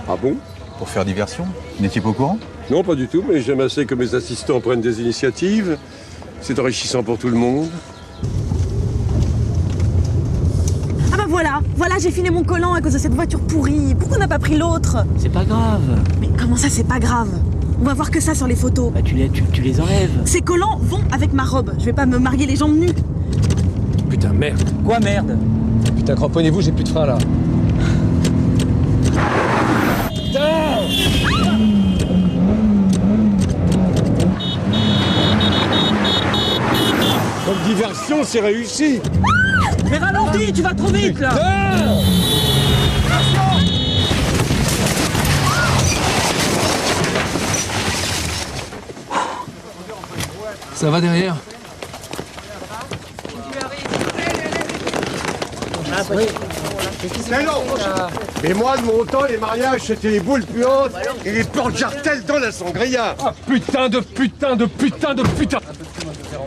Ah bon? Pour faire diversion. Vous n'étiez pas au courant? Non, pas du tout, mais j'aime assez que mes assistants prennent des initiatives. C'est enrichissant pour tout le monde. Ah bah voilà, j'ai filé mon collant à cause de cette voiture pourrie. Pourquoi on n'a pas pris l'autre? C'est pas grave. Mais comment ça, c'est pas grave? On va voir que ça sur les photos. Bah tu les enlèves. Ces collants vont avec ma robe. Je vais pas me marier les jambes nues. Putain, merde. Quoi, merde? Putain, cramponnez-vous, j'ai plus de frein, là. Putain! Comme diversion, c'est réussi. Mais ralentis, tu vas trop vite, là. Ça va derrière? Mais non! Mais moi, de mon temps, les mariages, c'était les boules puantes et les portes jartelles dans la sangria. Ah, putain de putain de putain de putain!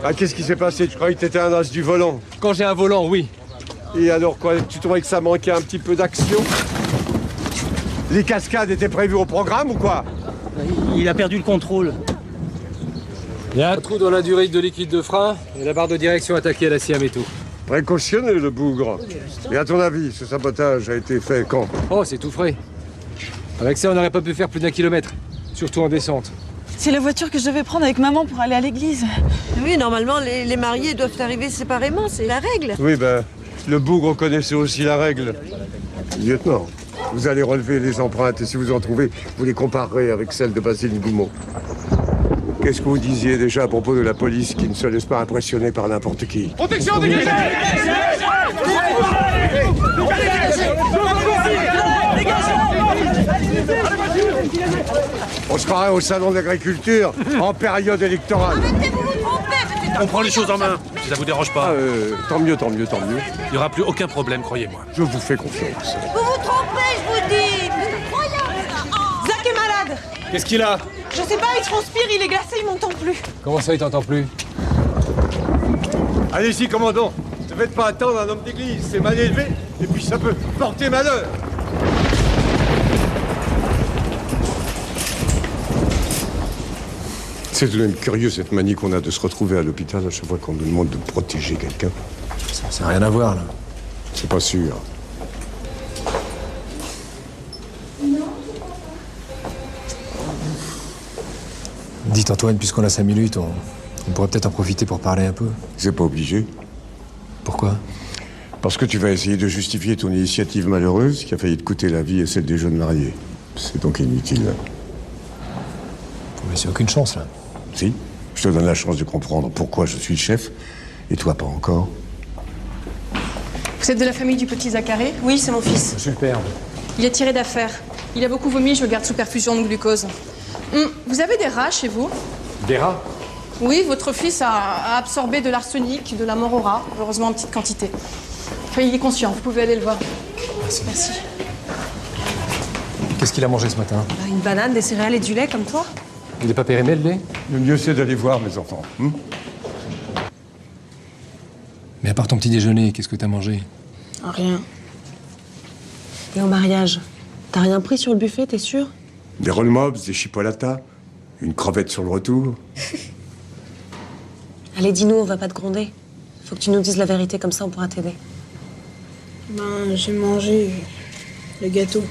Ah, qu'est-ce qui s'est passé? Tu croyais que t'étais un as du volant? Quand j'ai un volant, oui. Et alors quoi? Tu trouvais que ça manquait un petit peu d'action? Les cascades étaient prévues au programme ou quoi? Il a perdu le contrôle. Il y a un trou dans la durite de liquide de frein et la barre de direction attaquée à la scie à métaux. Précautionné, le bougre. Et à ton avis, ce sabotage a été fait quand? Oh, c'est tout frais. Avec ça, on n'aurait pas pu faire plus d'1 kilomètre, surtout en descente. C'est la voiture que je devais prendre avec maman pour aller à l'église. Oui, normalement, les mariés doivent arriver séparément, c'est la règle. Oui, ben, le bougre connaissait aussi la règle. Lieutenant, vous allez relever les empreintes et si vous en trouvez, vous les comparerez avec celles de Basile Goumont. Qu'est-ce que vous disiez déjà à propos de la police qui ne se laisse pas impressionner par n'importe qui? Protection, dégagez! On se croirait au salon de l'agriculture en période électorale. Arrêtez, vous vous trompez! On prend les choses en main, si ça vous dérange pas. Tant mieux, tant mieux, tant mieux. Il n'y aura plus aucun problème, croyez-moi. Je vous fais confiance. Vous vous trompez, je vous dis! Vous êtes croyants, ça! Oh. Zach est malade! Qu'est-ce qu'il a? Je sais pas, il transpire, il est glacé, il m'entend plus. Comment ça, il t'entend plus? Allez-y, commandant. Ne faites pas attendre un homme d'église. C'est mal élevé et puis ça peut porter malheur. C'est tout de même curieux cette manie qu'on a de se retrouver à l'hôpital à chaque fois qu'on nous demande de protéger quelqu'un. Ça n'a rien à voir, là. C'est pas sûr. Dites Antoine, puisqu'on a 5 minutes, on pourrait peut-être en profiter pour parler un peu. C'est pas obligé. Pourquoi? Parce que tu vas essayer de justifier ton initiative malheureuse qui a failli te coûter la vie et celle des jeunes mariés. C'est donc inutile. Mais c'est aucune chance, là. Si, je te donne la chance de comprendre pourquoi je suis le chef, et toi pas encore. Vous êtes de la famille du petit Zacharé? Oui, c'est mon fils. Je suis le père. Il est tiré d'affaire. Il a beaucoup vomi, je le garde sous perfusion de glucose. Vous avez des rats chez vous? Des rats? Oui, votre fils a absorbé de l'arsenic, de la mort aux rats, heureusement en petite quantité. Enfin, il est conscient, vous pouvez aller le voir. Merci. Merci. Qu'est-ce qu'il a mangé ce matin? Une banane, des céréales et du lait comme toi? Il n'est pas périmé, le lait? Le mieux, c'est d'aller voir mes enfants. Mais à part ton petit déjeuner, qu'est-ce que t'as mangé? Rien. Et au mariage, t'as rien pris sur le buffet, t'es sûr? Des roll mobs, des chipolatas, une crevette sur le retour. Allez, dis-nous, on va pas te gronder. Faut que tu nous dises la vérité, comme ça on pourra t'aider. Ben, j'ai mangé le gâteau.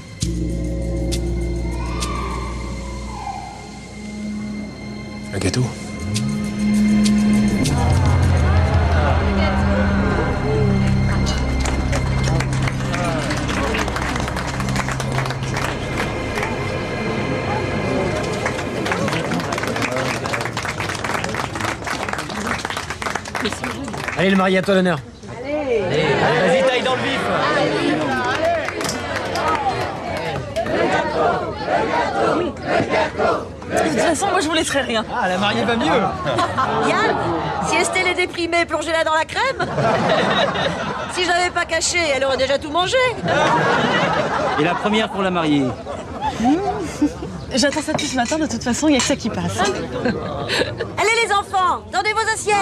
Un gâteau? Allez, le marié, à toi l'honneur. Allez, vas-y, taille dans le vif. De toute façon, moi je vous laisserai rien. Ah, la mariée va mieux. Yann, si Estelle est déprimée, plongez-la dans la crème. Si je l'avais pas cachée, elle aurait déjà tout mangé. Et la première pour la mariée. J'attends ça depuis ce matin, de toute façon, il y a que ça qui passe. Allez les enfants, tendez vos assiettes.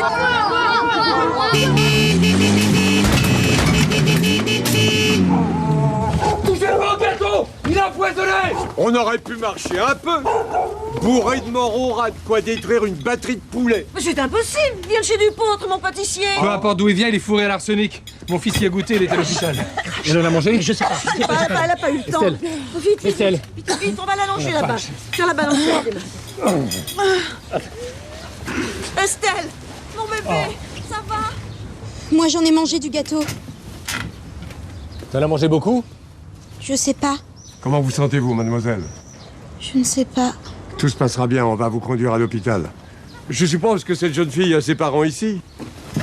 empoisonné! On aurait pu marcher un peu. Bourré de mort au rat, de quoi détruire une batterie de poulet. Mais c'est impossible. Viens de chez Dupont, mon pâtissier. Peu importe d'où il vient, il est fourré à l'arsenic. Mon fils y a goûté, il était à l'hôpital. Elle en a mangé? Je sais pas. Elle a pas eu le temps. Estelle. Vite, Estelle. vite, on va l'allonger là-bas. Tiens la balance. Estelle, mon bébé, ça va? Moi, j'en ai mangé du gâteau. T'en as mangé beaucoup? Je sais pas. Comment vous sentez-vous, mademoiselle? Je ne sais pas. Tout se passera bien, on va vous conduire à l'hôpital. Je suppose que cette jeune fille a ses parents ici?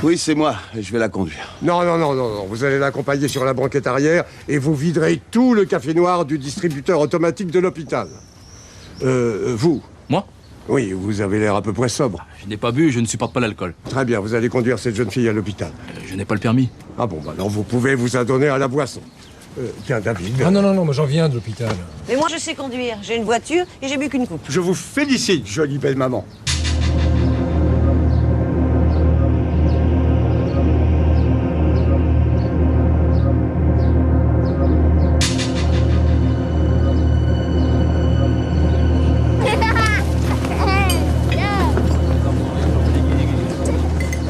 Oui, c'est moi. Je vais la conduire. Non. Vous allez l'accompagner sur la banquette arrière et vous viderez tout le café noir du distributeur automatique de l'hôpital. Vous? Moi? Oui, vous avez l'air à peu près sobre. Je n'ai pas bu, je ne supporte pas l'alcool. Très bien, vous allez conduire cette jeune fille à l'hôpital. Je n'ai pas le permis. Ah bon, bah alors vous pouvez vous adonner à la boisson. Tiens, David. Ah non, moi j'en viens de l'hôpital. Mais moi, je sais conduire. J'ai une voiture et j'ai bu qu'une coupe. Je vous félicite, jolie belle maman.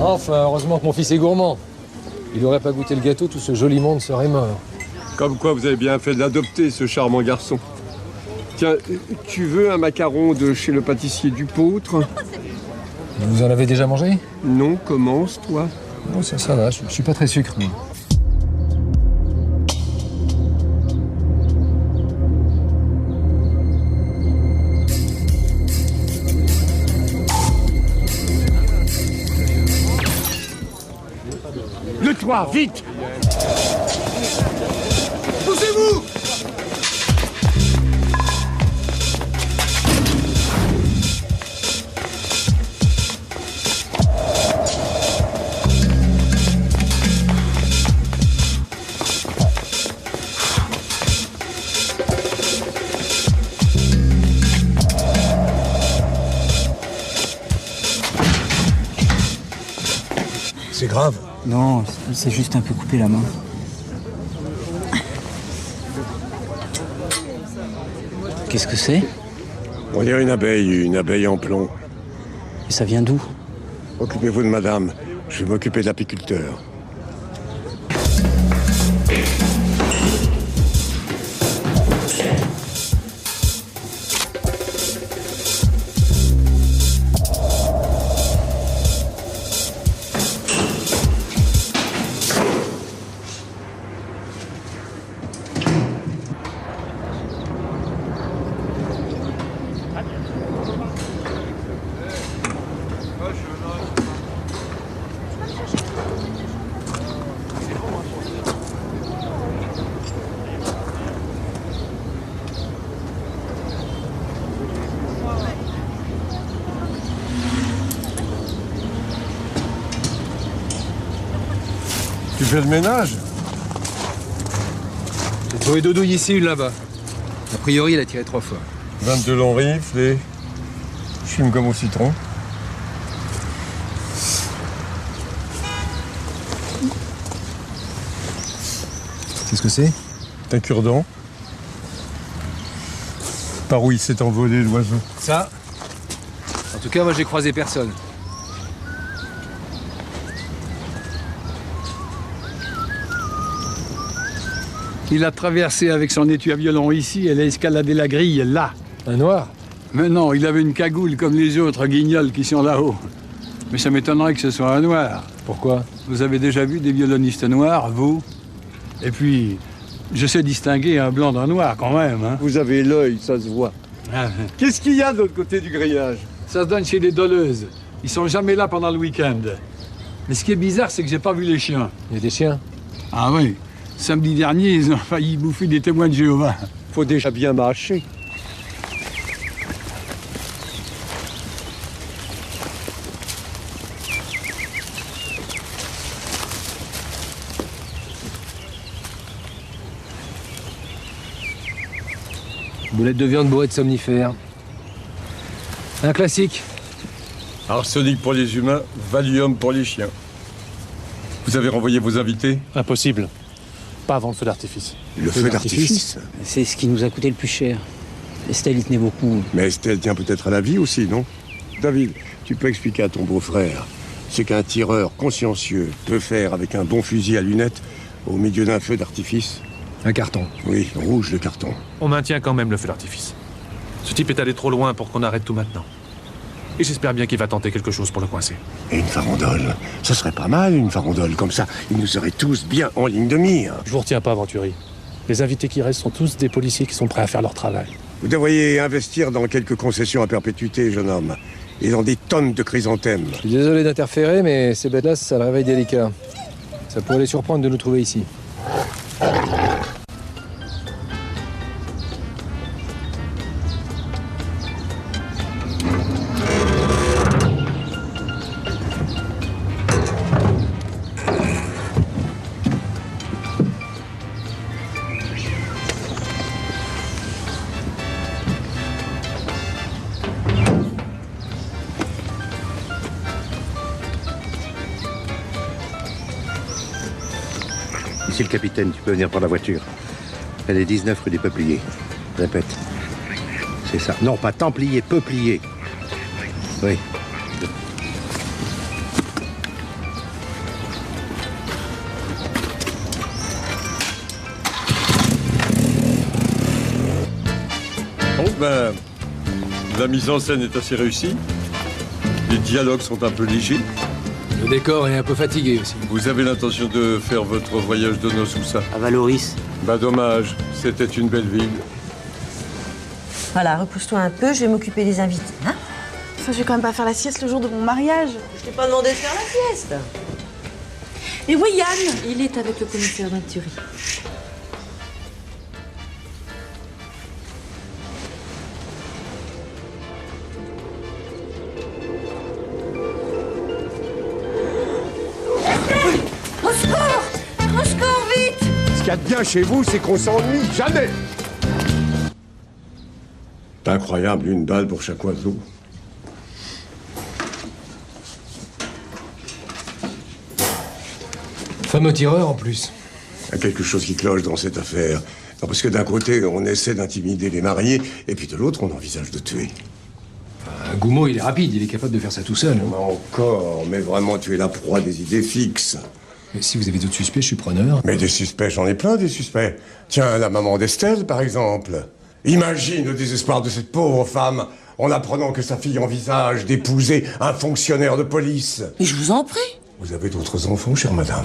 Enfin, heureusement que mon fils est gourmand. Il n'aurait pas goûté le gâteau, tout ce joli monde serait mort. Comme quoi vous avez bien fait de l'adopter, ce charmant garçon. Tiens, tu veux un macaron de chez le pâtissier Dupôtre? Vous en avez déjà mangé? Non, commence, toi. Non, ça va, je suis pas très sucre, moi. Le toit, vite! Poussez-vous! C'est grave. Non, c'est juste un peu coupé la main. Qu'est-ce que c'est? On dirait une abeille en plomb. Et ça vient d'où? Occupez-vous de madame. Je vais m'occuper de l'apiculteur. Tu fais le ménage? J'ai trouvé deux douilles ici, une là-bas. A priori, il a tiré 3 fois. 22 longs rifles et... Je fume comme au citron. Qu'est-ce que c'est? Un cure-dent. Par où il s'est envolé, l'oiseau? Ça? En tout cas, moi, j'ai croisé personne. Il a traversé avec son étui à violon ici, elle a escaladé la grille là. Un noir? Mais non, il avait une cagoule comme les autres guignols qui sont là-haut. Mais ça m'étonnerait que ce soit un noir. Pourquoi? Vous avez déjà vu des violonistes noirs, vous? Et puis, je sais distinguer un blanc d'un noir quand même. Hein. Vous avez l'œil, ça se voit. Qu'est-ce qu'il y a de l'autre côté du grillage? Ça se donne chez les doleuses. Ils sont jamais là pendant le week-end. Mais ce qui est bizarre, c'est que j'ai pas vu les chiens. Il y a des chiens? Ah oui. Samedi dernier, ils ont failli bouffer des témoins de Jéhovah. Faut déjà bien mâcher. Boulette de viande bourrée de somnifères. Un classique. Arsenic pour les humains, Valium pour les chiens. Vous avez renvoyé vos invités? Impossible. Pas avant le feu d'artifice. Le feu d'artifice? C'est ce qui nous a coûté le plus cher. Estelle y tenait beaucoup. Mais Estelle tient peut-être à la vie aussi, non? David, tu peux expliquer à ton beau-frère ce qu'un tireur consciencieux peut faire avec un bon fusil à lunettes au milieu d'un feu d'artifice? Un carton. Oui, rouge le carton. On maintient quand même le feu d'artifice. Ce type est allé trop loin pour qu'on arrête tout maintenant. Et j'espère bien qu'il va tenter quelque chose pour le coincer. Et une farandole? Ce serait pas mal, une farandole comme ça. Ils nous auraient tous bien en ligne de mire. Je vous retiens pas, Venturi. Les invités qui restent sont tous des policiers qui sont prêts à faire leur travail. Vous devriez investir dans quelques concessions à perpétuité, jeune homme. Et dans des tonnes de chrysanthèmes. Je suis désolé d'interférer, mais ces bêtes-là, ça le réveille délicat. Ça pourrait les surprendre de nous trouver ici. Ici le capitaine, tu peux venir prendre la voiture. Elle est 19 rue des Peupliers. Répète. C'est ça. Non, pas Templiers, Peupliers. Oui. Bon, ben, la mise en scène est assez réussie. Les dialogues sont un peu légers. Le décor est un peu fatigué aussi. Vous avez l'intention de faire votre voyage de noces où ça? À Valoris. Bah dommage, c'était une belle ville. Voilà, repousse-toi un peu, je vais m'occuper des invités. Hein? Ça, je vais quand même pas faire la sieste le jour de mon mariage. Je t'ai pas demandé de faire la sieste. Et oui, Yann. Il est avec le commissaire Venturi. Au secours! Au secours, vite! Ce qu'il y a de bien chez vous, c'est qu'on s'ennuie jamais. C'est incroyable, une balle pour chaque oiseau. Fameux tireur en plus. Il y a quelque chose qui cloche dans cette affaire. Non, parce que d'un côté, on essaie d'intimider les mariés, et puis de l'autre, on envisage de tuer. Goumeau, il est rapide, il est capable de faire ça tout seul. Encore, mais vraiment, tu es la proie des idées fixes. Mais si vous avez d'autres suspects, je suis preneur. Mais des suspects, j'en ai plein, des suspects. Tiens, la maman d'Estelle, par exemple. Imagine le désespoir de cette pauvre femme en apprenant que sa fille envisage d'épouser un fonctionnaire de police. Mais je vous en prie. Vous avez d'autres enfants, chère madame?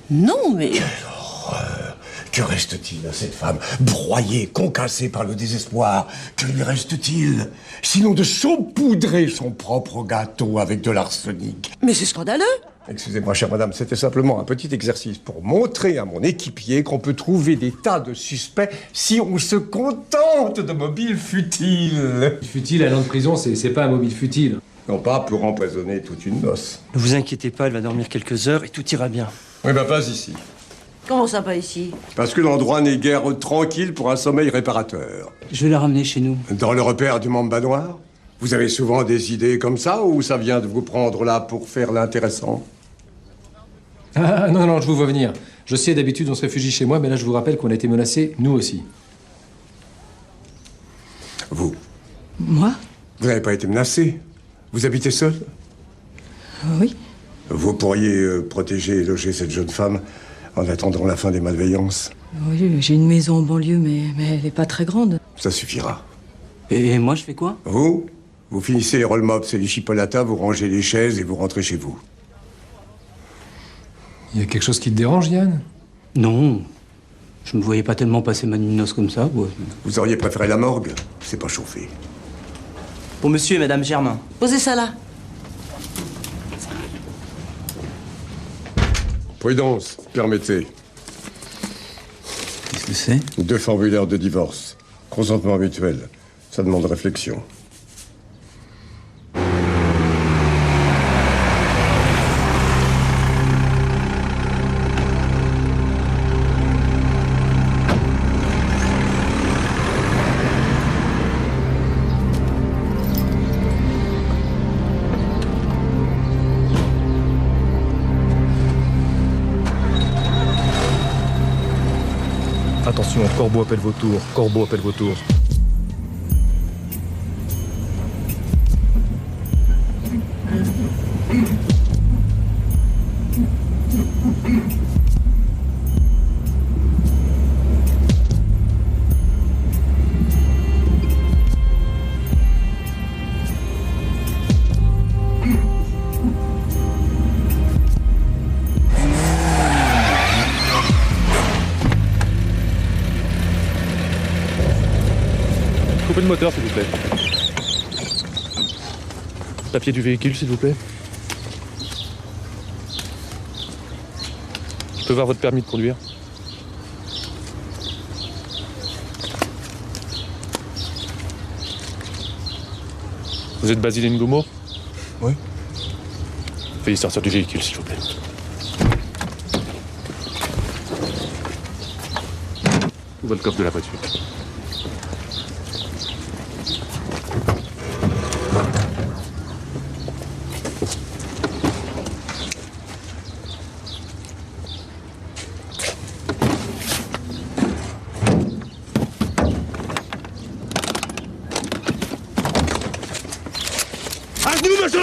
Non, mais... Quelle horreur! Que reste-t-il à cette femme, broyée, concassée par le désespoir? Que lui reste-t-il? Sinon de saupoudrer son propre gâteau avec de l'arsenic. Mais c'est scandaleux! Excusez-moi, chère madame, c'était simplement un petit exercice pour montrer à mon équipier qu'on peut trouver des tas de suspects si on se contente de mobiles futiles. Futile, allant de prison, c'est pas un mobile futile. Non pas pour empoisonner toute une noce. Ne vous inquiétez pas, elle va dormir quelques heures et tout ira bien. Oui, bah pas ici. Comment ça, pas ici? Parce que l'endroit n'est guère tranquille pour un sommeil réparateur. Je vais la ramener chez nous. Dans le repère du Mamba Noir? Vous avez souvent des idées comme ça, ou ça vient de vous prendre là pour faire l'intéressant? Ah non, non, je vous vois venir. Je sais, d'habitude, on se réfugie chez moi, mais là, je vous rappelle qu'on a été menacés, nous aussi. Vous? Moi? Vous n'avez pas été menacé? Vous habitez seul? Oui. Vous pourriez protéger et loger cette jeune femme en attendant la fin des malveillances? Oui, j'ai une maison en banlieue, mais elle n'est pas très grande. Ça suffira. Et moi, je fais quoi? Vous finissez les roll-mops et les chipolatas, vous rangez les chaises et vous rentrez chez vous. Il y a quelque chose qui te dérange, Yann? Non. Je ne me voyais pas tellement passer ma nuit de noces comme ça, quoi. Vous auriez préféré la morgue? C'est pas chauffé. Pour monsieur et madame Germain. Posez ça là. Prudence, permettez. Qu'est-ce que c'est? 2 formulaires de divorce. Consentement mutuel. Ça demande réflexion. Attention, corbeau appelle vautour, corbeau appelle vautour. Coupez le moteur, s'il vous plaît. Papier du véhicule, s'il vous plaît. Je peux voir votre permis de conduire? Vous êtes Basile Ngoumo? Oui. Veuillez sortir du véhicule, s'il vous plaît. Votre coffre de la voiture.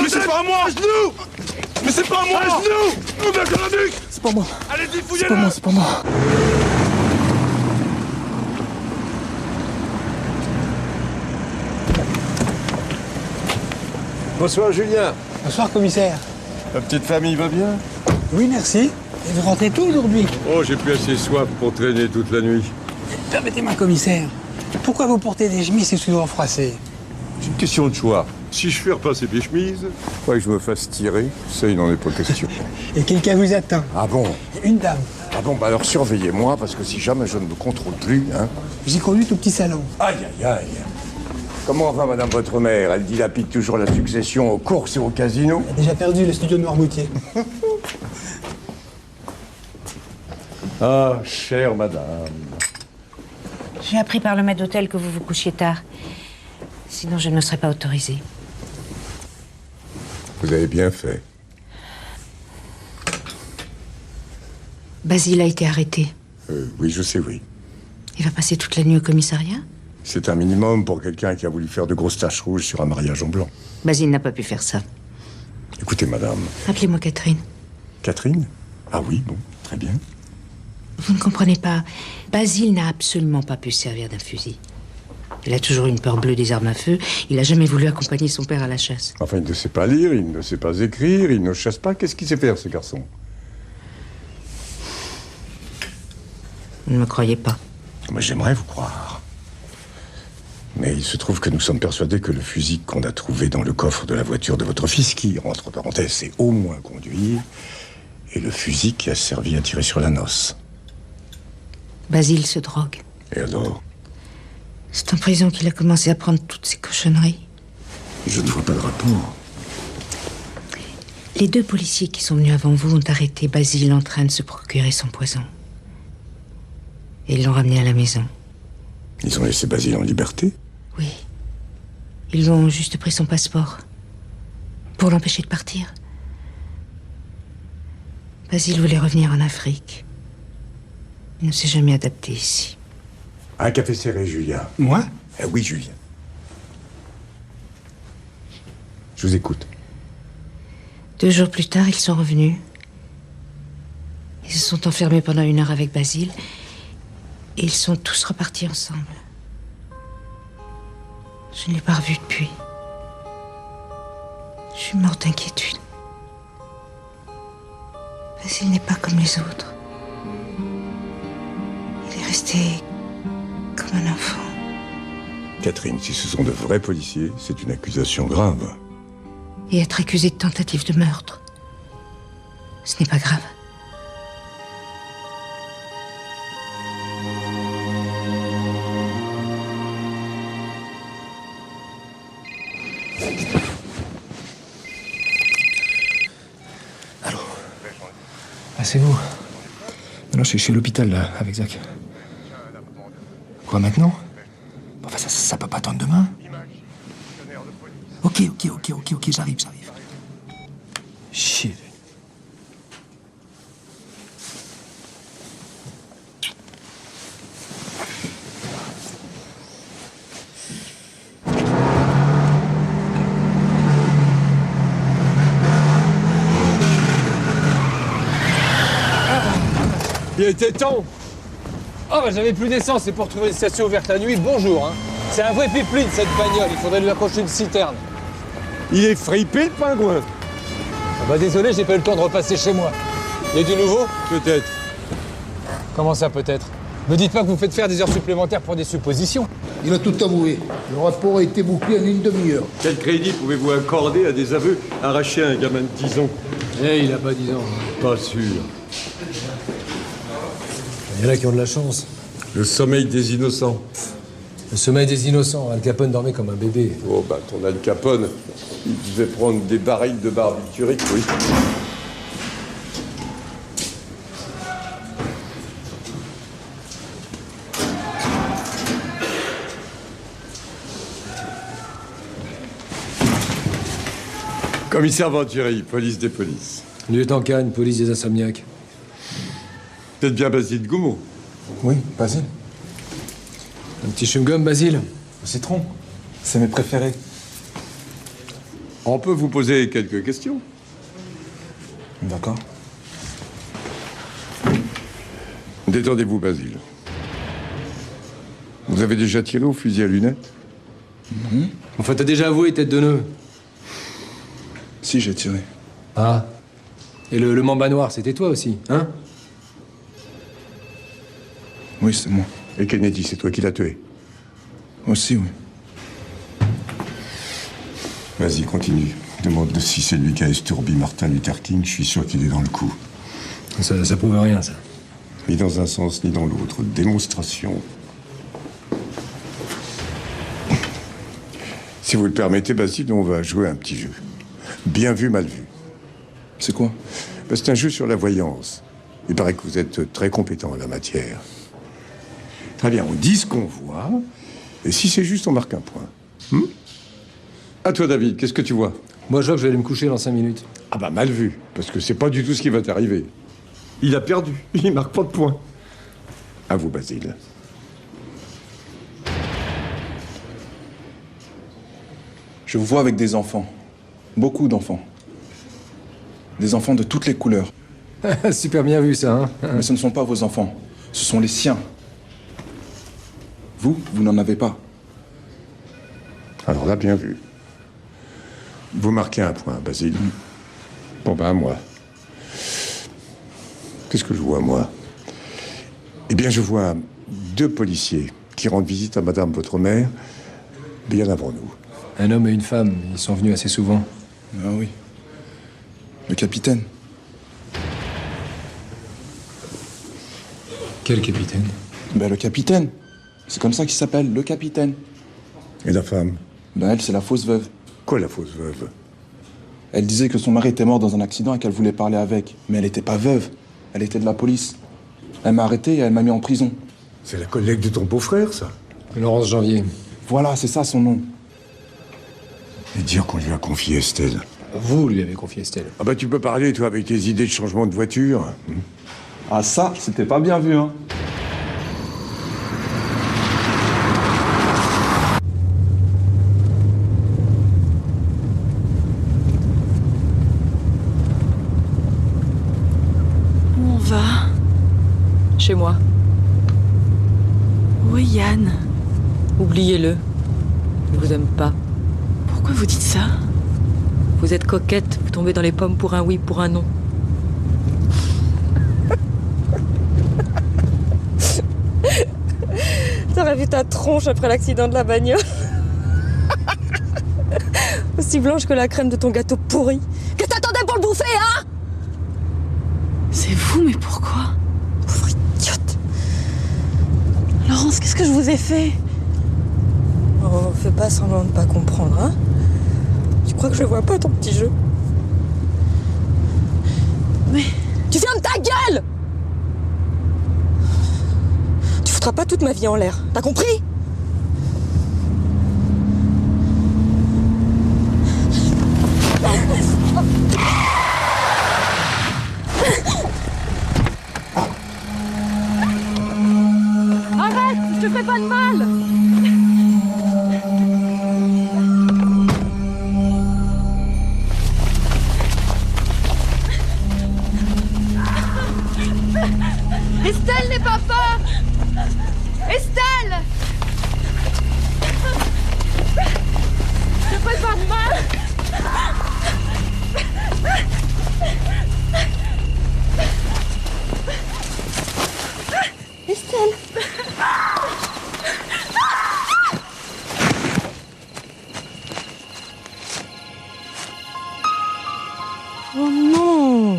Mais c'est pas à moi! À genoux! Mais c'est pas à moi! À genoux! Ouvre la nuque! C'est pas moi. Allez-y, C'est fouillez-le! pas moi, c'est pas moi. Bonsoir, Julien. Bonsoir, commissaire. La petite famille va bien? Oui, merci. Et vous rentrez tôt aujourd'hui? Oh, j'ai plus assez soif pour traîner toute la nuit. Permettez-moi, commissaire. Pourquoi vous portez des chemises si souvent froissées? C'est une question de choix. Si je fais repasser mes chemises, faudrait que je me fasse tirer. Ça, il n'en est pas question. Et quelqu'un vous attend. Ah bon? Une dame. Ah bon, bah alors surveillez-moi, parce que si jamais je ne me contrôle plus, hein... J'ai conduit au petit salon. Aïe, aïe, aïe. Comment va madame votre mère? Elle dilapide toujours la succession aux courses et au casino? Elle a déjà perdu le studio de Noirmoutier. Ah, chère madame. J'ai appris par le maître d'hôtel que vous vous couchiez tard. Sinon, je ne me serais pas autorisée. Vous avez bien fait. Basile a été arrêté. Oui, je sais, oui. Il va passer toute la nuit au commissariat. C'est un minimum pour quelqu'un qui a voulu faire de grosses taches rouges sur un mariage en blanc. Basile n'a pas pu faire ça. Écoutez, madame. Appelez-moi Catherine. Catherine? Ah oui, bon, très bien. Vous ne comprenez pas. Basile n'a absolument pas pu se servir d'un fusil. Il a toujours une peur bleue des armes à feu. Il n'a jamais voulu accompagner son père à la chasse. Enfin, il ne sait pas lire, il ne sait pas écrire, il ne chasse pas. Qu'est-ce qu'il sait faire, ce garçon? Vous ne me croyez pas? Moi, j'aimerais vous croire. Mais il se trouve que nous sommes persuadés que le fusil qu'on a trouvé dans le coffre de la voiture de votre fils, qui, entre parenthèses, sait au moins conduire, est le fusil qui a servi à tirer sur la noce. Basile se drogue. Et alors? C'est en prison qu'il a commencé à prendre toutes ces cochonneries. Je ne vois pas de rapport. Les deux policiers qui sont venus avant vous ont arrêté Basile en train de se procurer son poison. Et ils l'ont ramené à la maison. Ils ont laissé Basile en liberté? Oui. Ils ont juste pris son passeport. Pour l'empêcher de partir. Basile voulait revenir en Afrique. Il ne s'est jamais adapté ici. Un café serré, Julien. Moi? Oui, Julien. Je vous écoute. 2 jours plus tard, ils sont revenus. Ils se sont enfermés pendant 1 heure avec Basile. Et ils sont tous repartis ensemble. Je ne l'ai pas revu depuis. Je suis morte d'inquiétude. Basile n'est pas comme les autres. Il est resté comme un enfant. Catherine, si ce sont de vrais policiers, c'est une accusation grave. Et être accusé de tentative de meurtre, ce n'est pas grave. C'est vous? Non, je suis à l'hôpital, là, avec Zach. Quoi, maintenant? Enfin, ça peut pas attendre demain. Ok, j'arrive. Shit. Il était temps. Oh bah j'avais plus d'essence, c'est pour trouver une station ouverte la nuit, bonjour hein. C'est un vrai pipeline cette bagnole, il faudrait lui accrocher une citerne. Il est fripé le pingouin. Ah bah désolé, j'ai pas eu le temps de repasser chez moi. Il y a du nouveau? Peut-être. Comment ça peut-être? Me dites pas que vous faites faire des heures supplémentaires pour des suppositions. Il a tout avoué. Le rapport a été bouclé en une demi-heure. Quel crédit pouvez-vous accorder à des aveux arrachés à un gamin de 10 ans? Eh, il a pas 10 ans. Pas sûr. Il y en a qui ont de la chance. Le sommeil des innocents. Le sommeil des innocents. Al Capone dormait comme un bébé. Oh, bah, ton Al Capone, il devait prendre des barils de barbiturique, oui. Commissaire Venturi, police des polices. Lieutenant Kahn, police des insomniaques. Peut-être bien Basile Goumont. Oui, Basile. Un petit chewing-gum, Basile? Au citron. C'est mes préférés. On peut vous poser quelques questions? D'accord. Détendez-vous, Basile. Vous avez déjà tiré au fusil à lunettes? Non. Enfin, t'as déjà avoué, tête de nœud. Si, j'ai tiré. Ah. Et le mamba noir, c'était toi aussi, hein? Oui, c'est moi. Et Kennedy, c'est toi qui l'as tué? Aussi, oui. Vas-y, continue. Demande si c'est lui qui a estourbi Martin Luther King, je suis sûr qu'il est dans le coup. Ça prouve rien, ça. Ni dans un sens, ni dans l'autre. Démonstration. Si vous le permettez, Basile, on va jouer à un petit jeu. Bien vu, mal vu. C'est quoi? C'est un jeu sur la voyance. Il paraît que vous êtes très compétent en la matière. Très bien, on dit ce qu'on voit, et si c'est juste, on marque un point. À toi, David, qu'est-ce que tu vois? Moi, je vois que je vais aller me coucher dans 5 minutes. Ah bah, mal vu, parce que c'est pas du tout ce qui va t'arriver. Il a perdu, il marque pas de points. À vous, Basile. Je vous vois avec des enfants. Beaucoup d'enfants. Des enfants de toutes les couleurs. Super bien vu, ça, hein? Mais ce ne sont pas vos enfants. Ce sont les siens. Vous n'en avez pas. Alors là, bien vu. Vous marquez un point, Basile. Bon, ben, à moi. Qu'est-ce que je vois, moi? Eh bien, je vois 2 policiers qui rendent visite à madame, votre mère, bien avant nous. Un homme et une femme, ils sont venus assez souvent. Ah oui. Le capitaine. Quel capitaine? Ben, le capitaine. C'est comme ça qu'il s'appelle, le capitaine. Et la femme? Ben, elle, c'est la fausse veuve. Quoi, la fausse veuve? Elle disait que son mari était mort dans un accident et qu'elle voulait parler avec. Mais elle n'était pas veuve. Elle était de la police. Elle m'a arrêté et elle m'a mis en prison. C'est la collègue de ton beau-frère, ça? Laurence Janvier. Voilà, c'est ça son nom. Et dire qu'on lui a confié Estelle. Vous lui avez confié Estelle. Ah bah tu peux parler, toi, avec tes idées de changement de voiture. Ah ça, c'était pas bien vu, hein. Où on va? Chez moi. Où est Yann? Oubliez-le. Il vous aime pas. Pourquoi vous dites ça? Vous êtes coquette, vous tombez dans les pommes pour un oui, pour un non. T'aurais vu ta tronche après l'accident de la bagnole. Aussi blanche que la crème de ton gâteau pourri. Qu'est-ce que t'attendais pour le bouffer, hein? C'est vous, mais pourquoi? Pauvre idiote. Laurence, qu'est-ce que je vous ai fait? Oh, fais pas semblant de pas comprendre, hein? Tu crois que je vois pas ton petit jeu? Mais... Tu fermes ta gueule! Tu foutras pas toute ma vie en l'air, t'as compris? Arrête, je te fais pas de mal! Oh non!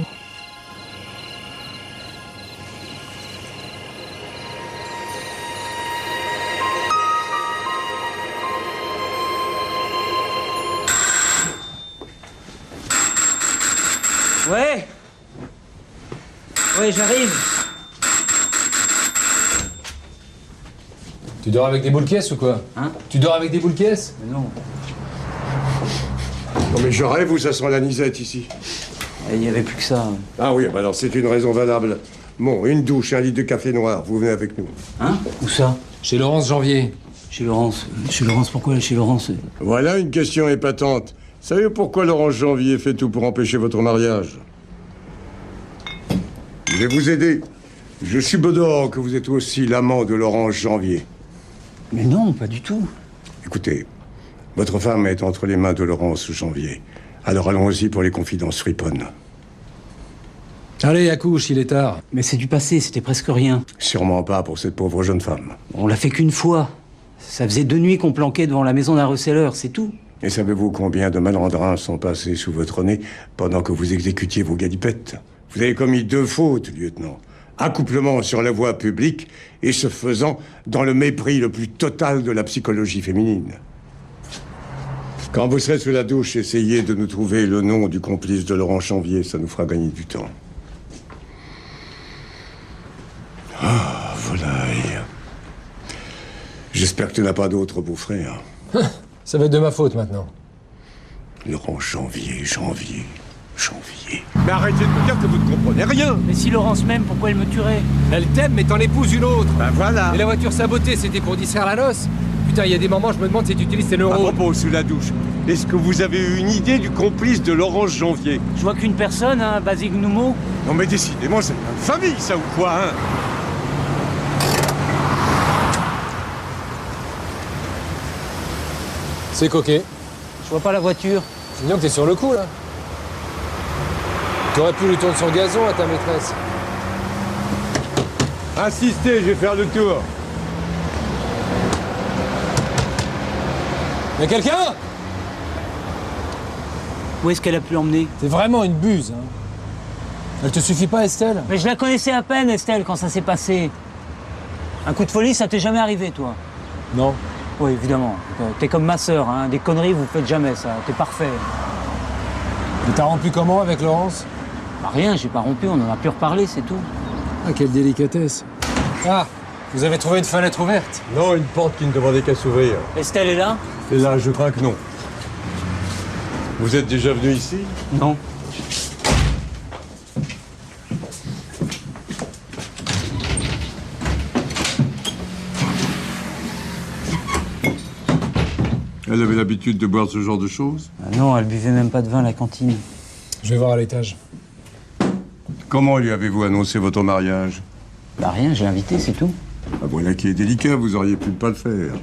Ouais. Ouais, j'arrive. Tu dors avec des boules caisses ou quoi? Hein? Tu dors avec des boules caisses? Mais non. Non mais je rêve ou ça sent l'anisette ici? Il n'y avait plus que ça. Ah oui, bah alors c'est une raison valable. Bon, une douche, un litre de café noir, vous venez avec nous. Hein? Où ça? Chez Laurence Janvier. Chez Laurence. Chez Laurence, pourquoi chez Laurence? Voilà une question épatante. Savez-vous pourquoi Laurence Janvier fait tout pour empêcher votre mariage? Je vais vous aider. Je subodore que vous êtes aussi l'amant de Laurence Janvier. Mais non, pas du tout. Écoutez, votre femme est entre les mains de Laurence Janvier. Alors allons-y pour les confidences friponnes. Allez, accouche, il est tard. Mais c'est du passé, c'était presque rien. Sûrement pas pour cette pauvre jeune femme. On l'a fait qu'une fois. Ça faisait 2 nuits qu'on planquait devant la maison d'un receleur, c'est tout. Et savez-vous combien de malandrins sont passés sous votre nez pendant que vous exécutiez vos galipettes? Vous avez commis 2 fautes, lieutenant. Accouplement sur la voie publique et ce faisant dans le mépris le plus total de la psychologie féminine. Quand vous serez sous la douche, essayez de nous trouver le nom du complice de Laurent Janvier, ça nous fera gagner du temps. Ah, volaille. J'espère que tu n'as pas d'autres beaux-frères. Ça va être de ma faute maintenant. Laurent Janvier. Mais arrêtez de me dire que vous ne comprenez rien. Mais si Laurence m'aime, pourquoi elle me tuerait? Elle t'aime, mais t'en épouses une autre. Ben voilà. Et la voiture sabotée, c'était pour distraire la noce. Putain, il y a des moments, je me demande si tu utilises tes À neurones. propos, sous la douche, est-ce que vous avez eu une idée du complice de Laurence Janvier? Je vois qu'une personne, hein, Basile Noumeau. Non mais décidément, c'est une famille, ça ou quoi, hein? C'est coquet. Je vois pas la voiture. C'est bien que t'es sur le coup, là. T'aurais pu lui tourner son gazon à ta maîtresse. Insistez, je vais faire le tour. Mais quelqu'un? Où est-ce qu'elle a pu l'emmener? T'es vraiment une buse, hein. Elle te suffit pas, Estelle? Mais je la connaissais à peine, Estelle, quand ça s'est passé. Un coup de folie, ça t'est jamais arrivé, toi? Non. Oui, évidemment. T'es comme ma sœur, hein. Des conneries, vous faites jamais ça. T'es parfait. Et t'as rompu comment avec Laurence? Bah rien, j'ai pas rompu, on en a pu reparler, c'est tout. Ah, quelle délicatesse. Ah, vous avez trouvé une fenêtre ouverte? Non, une porte qui ne demandait qu'à s'ouvrir. Estelle est là? Et là, je crains que non. Vous êtes déjà venu ici? Non. Elle avait l'habitude de boire ce genre de choses? Ah non, elle buvait même pas de vin à la cantine. Je vais voir à l'étage. Comment lui avez-vous annoncé votre mariage? Bah rien, j'ai invité, c'est tout. Ah, voilà qui est délicat, vous auriez pu ne pas le faire.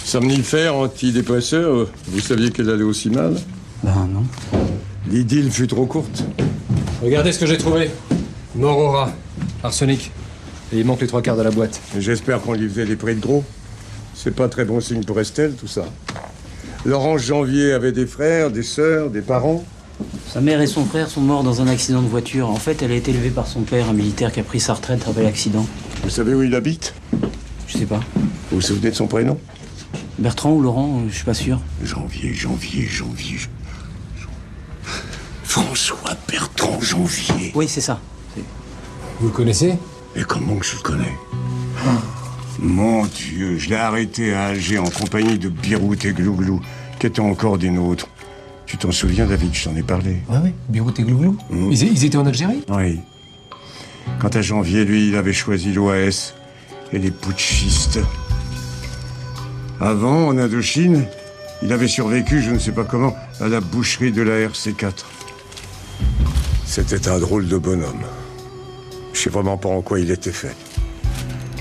Somnifère, antidépresseur, vous saviez qu'elle allait aussi mal? Ben non. L'idylle fut trop courte. Regardez ce que j'ai trouvé. Mort au rat. Arsenic. Et il manque les 3/4 de la boîte. J'espère qu'on lui faisait des prix de gros. C'est pas très bon signe pour Estelle, tout ça. Laurence Janvier avait des frères, des sœurs, des parents. Sa mère et son frère sont morts dans un accident de voiture. En fait, elle a été élevée par son père, un militaire qui a pris sa retraite après l'accident. Vous savez où il habite? Je sais pas. Vous vous souvenez de son prénom? Bertrand ou Laurent, je suis pas sûr. Janvier. François Bertrand Janvier. Oui, c'est ça. Vous le connaissez? Et comment que je le connais? Mon Dieu, je l'ai arrêté à Alger en compagnie de Birout et Glouglou, qui étaient encore des nôtres. Tu t'en souviens, David, je t'en ai parlé. Oui, Birout et Glouglou. Ils étaient en Algérie? Oui. Quant à Janvier, lui, il avait choisi l'OAS et les putschistes. Avant, en Indochine, il avait survécu, je ne sais pas comment, à la boucherie de la RC4. C'était un drôle de bonhomme. Je sais vraiment pas en quoi il était fait.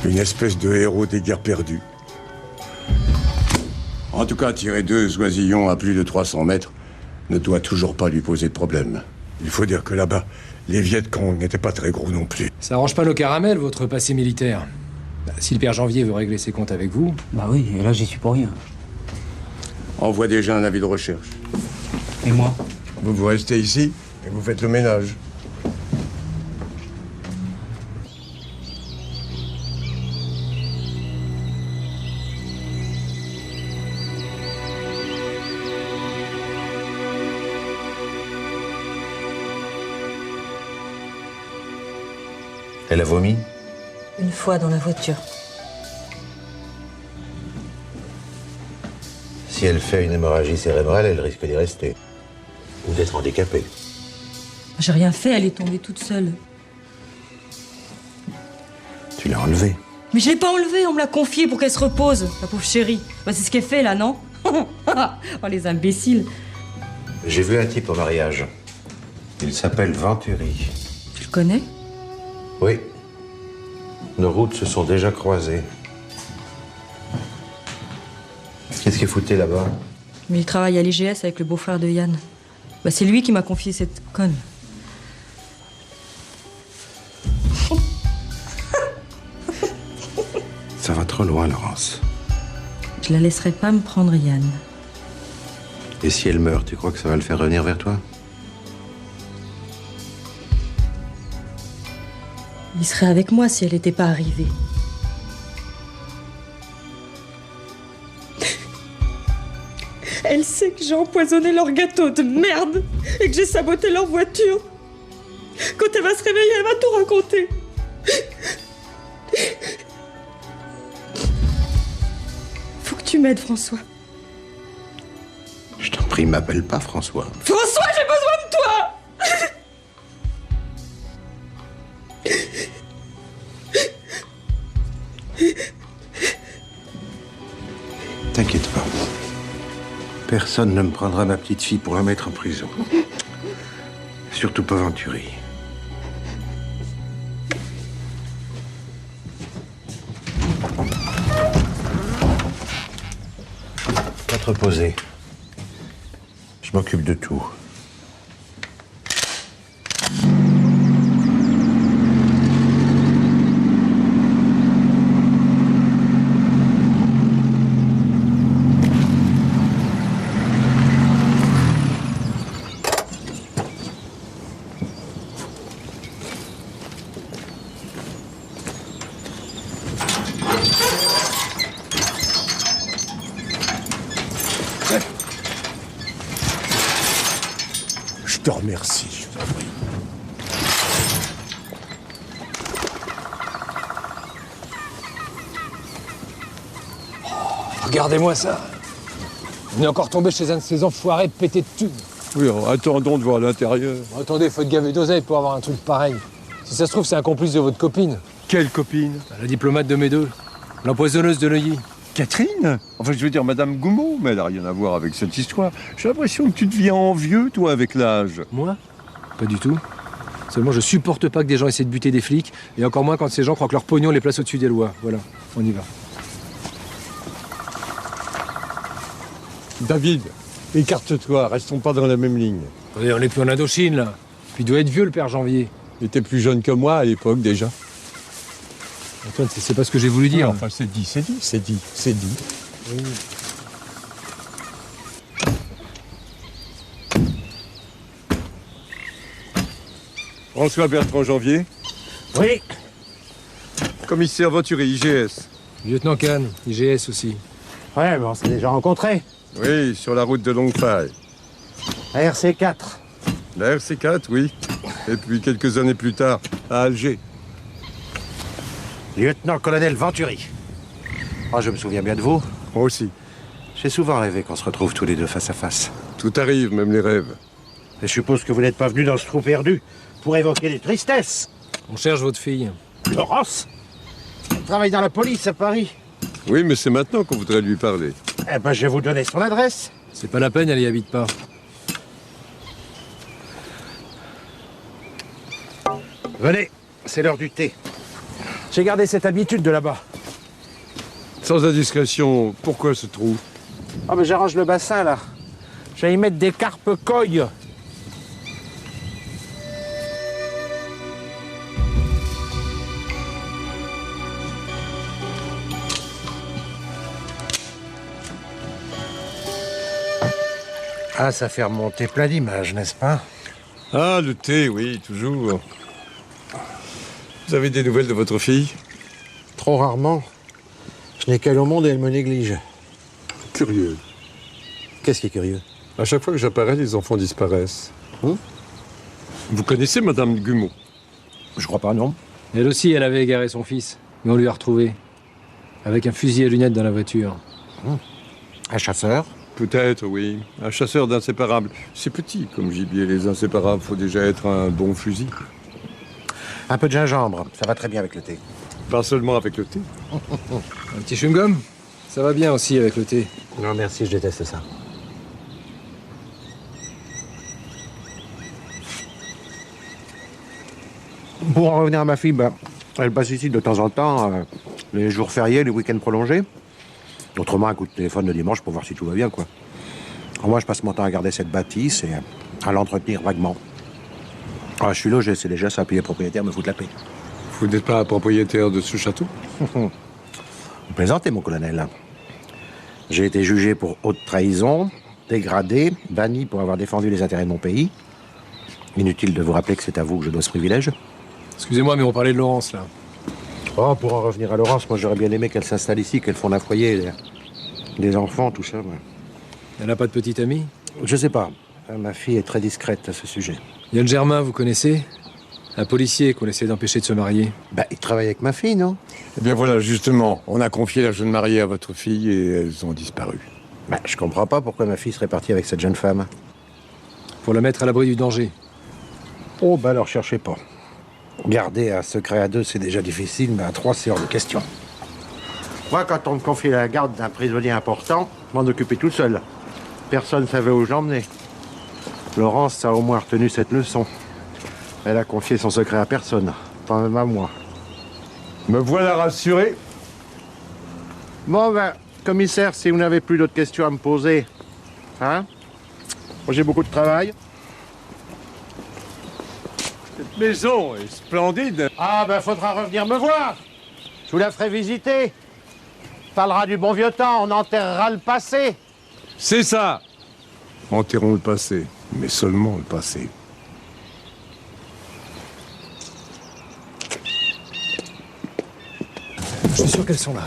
Une espèce de héros des guerres perdues. En tout cas, tirer 2 oisillons à plus de 300 mètres ne doit toujours pas lui poser de problème. Il faut dire que là-bas, les Viet Cong n'étaient pas très gros non plus. Ça arrange pas nos caramels, votre passé militaire. Bah, si le père Janvier veut régler ses comptes avec vous... Bah oui, et là, j'y suis pour rien. envoie déjà un avis de recherche. Et moi? Vous restez ici et vous faites le ménage. Elle a vomi? Une fois dans la voiture. Si elle fait une hémorragie cérébrale, elle risque d'y rester. Ou d'être handicapée. J'ai rien fait, elle est tombée toute seule. Tu l'as enlevée. Mais je l'ai pas enlevée, on me l'a confiée pour qu'elle se repose, la pauvre chérie. Bah, c'est ce qu'elle fait là, non? Oh, les imbéciles. J'ai vu un type au mariage. Il s'appelle Venturi. Tu le connais? Oui. Nos routes se sont déjà croisées. Qu'est-ce qu'il foutait là-bas? Mais il travaille à l'IGS avec le beau-frère de Yann. Bah, c'est lui qui m'a confié cette conne. Ça va trop loin, Laurence. Je la laisserai pas me prendre Yann. Et si elle meurt, tu crois que ça va le faire revenir vers toi? Il serait avec moi si elle n'était pas arrivée. Elle sait que j'ai empoisonné leur gâteau de merde et que j'ai saboté leur voiture. Quand elle va se réveiller, elle va tout raconter. Faut que tu m'aides, François. Je t'en prie, m'appelle pas François. François, j'ai besoin de toi! T'inquiète pas. Personne ne me prendra ma petite fille pour la mettre en prison. Surtout pas Venturi. Va te reposer. Je m'occupe de tout. Je te remercie, je t'en prie. Regardez-moi ça. On est encore tombé chez un de ces enfoirés pétés de thunes. Oui, alors, attendons de voir l'intérieur. Attendez, faut être gavé d'oseille pour avoir un truc pareil. Si ça se trouve, c'est un complice de votre copine. Quelle copine? La diplomate de mes deux. L'empoisonneuse de Neuilly. Catherine? Enfin, je veux dire, Madame Goumont, mais elle n'a rien à voir avec cette histoire. J'ai l'impression que tu deviens envieux, toi, avec l'âge. Moi? Pas du tout. Seulement, je supporte pas que des gens essaient de buter des flics, et encore moins quand ces gens croient que leur pognon les place au-dessus des lois. Voilà, on y va. David, écarte-toi, restons pas dans la même ligne. Attendez, on est plus en Indochine, là. Puis il doit être vieux, le père Janvier. Il était plus jeune que moi à l'époque, déjà. Antoine, c'est pas ce que j'ai voulu dire. Enfin, c'est dit, c'est dit, c'est dit, c'est dit. Oui. François Bertrand Janvier. Oui. Commissaire Venturi, IGS. Lieutenant Kahn, IGS aussi. Ouais, mais on s'est déjà rencontrés. Oui, sur la route de Longuefaille. La RC4. La RC4, oui. Et puis quelques années plus tard, à Alger. Lieutenant-colonel Venturi. Oh, je me souviens bien de vous. Moi aussi. J'ai souvent rêvé qu'on se retrouve tous les deux face à face. Tout arrive, même les rêves. Et je suppose que vous n'êtes pas venu dans ce trou perdu pour évoquer des tristesses. On cherche votre fille. Laurence, elle travaille dans la police à Paris. Oui, mais c'est maintenant qu'on voudrait lui parler. Eh ben, je vais vous donner son adresse. C'est pas la peine, elle y habite pas. Venez, c'est l'heure du thé. J'ai gardé cette habitude de là-bas. Sans indiscrétion, pourquoi ce trou? Ah, mais j'arrange le bassin, là. Je vais y mettre des carpes coilles. Ah, ça fait remonter plein d'images, n'est-ce pas? Ah, le thé, oui, toujours. Vous avez des nouvelles de votre fille? Trop rarement. Je n'ai qu'elle au monde et elle me néglige. Curieux. Qu'est-ce qui est curieux? À chaque fois que j'apparais, les enfants disparaissent. Vous connaissez Madame Gumeau? Je crois pas, non. Elle aussi, elle avait égaré son fils. Mais on lui a retrouvé. Avec un fusil à lunettes dans la voiture. Un chasseur? Peut-être, oui. Un chasseur d'inséparables. C'est petit comme gibier, les inséparables. Faut déjà être un bon fusil. Un peu de gingembre, ça va très bien avec le thé. Pas seulement avec le thé. Un petit chewing-gum? Ça va bien aussi avec le thé. Non, merci, je déteste ça. Pour en revenir à ma fille, elle passe ici de temps en temps, les jours fériés, les week-ends prolongés. Autrement, un coup de téléphone le dimanche pour voir si tout va bien, quoi. Alors moi, je passe mon temps à garder cette bâtisse et à l'entretenir vaguement. Ah, je suis logé, c'est déjà ça, puis les propriétaires me foutent la paix. Vous n'êtes pas propriétaire de ce château? Vous plaisantez, mon colonel. J'ai été jugé pour haute trahison, dégradé, banni pour avoir défendu les intérêts de mon pays. Inutile de vous rappeler que c'est à vous que je dois ce privilège. Excusez-moi, mais on parlait de Laurence, là. Oh, pour en revenir à Laurence, moi j'aurais bien aimé qu'elle s'installe ici, qu'elle fonde un foyer, des enfants, tout ça. Ouais. Elle n'a pas de petite amie? Je sais pas. Ma fille est très discrète à ce sujet. Yann Germain, vous connaissez? Un policier qu'on essaie d'empêcher de se marier. Il travaille avec ma fille, non? Eh bien voilà, justement, on a confié la jeune mariée à votre fille et elles ont disparu. Je comprends pas pourquoi ma fille serait partie avec cette jeune femme. Pour la mettre à l'abri du danger. Oh, alors cherchez pas. Garder un secret à deux, c'est déjà difficile, mais à trois, c'est hors de question. Moi, quand on me confiait la garde d'un prisonnier important, je m'en occupais tout seul. Personne ne savait où je l'emmenais. Laurence a au moins retenu cette leçon. Elle a confié son secret à personne, pas même à moi. Me voilà rassuré. Bon, commissaire, si vous n'avez plus d'autres questions à me poser, hein? Moi, j'ai beaucoup de travail. Cette maison est splendide. Ah, faudra revenir me voir. Je vous la ferai visiter. On parlera du bon vieux temps, on enterrera le passé. C'est ça. Enterrons le passé, mais seulement le passé. Je suis sûr qu'elles sont là.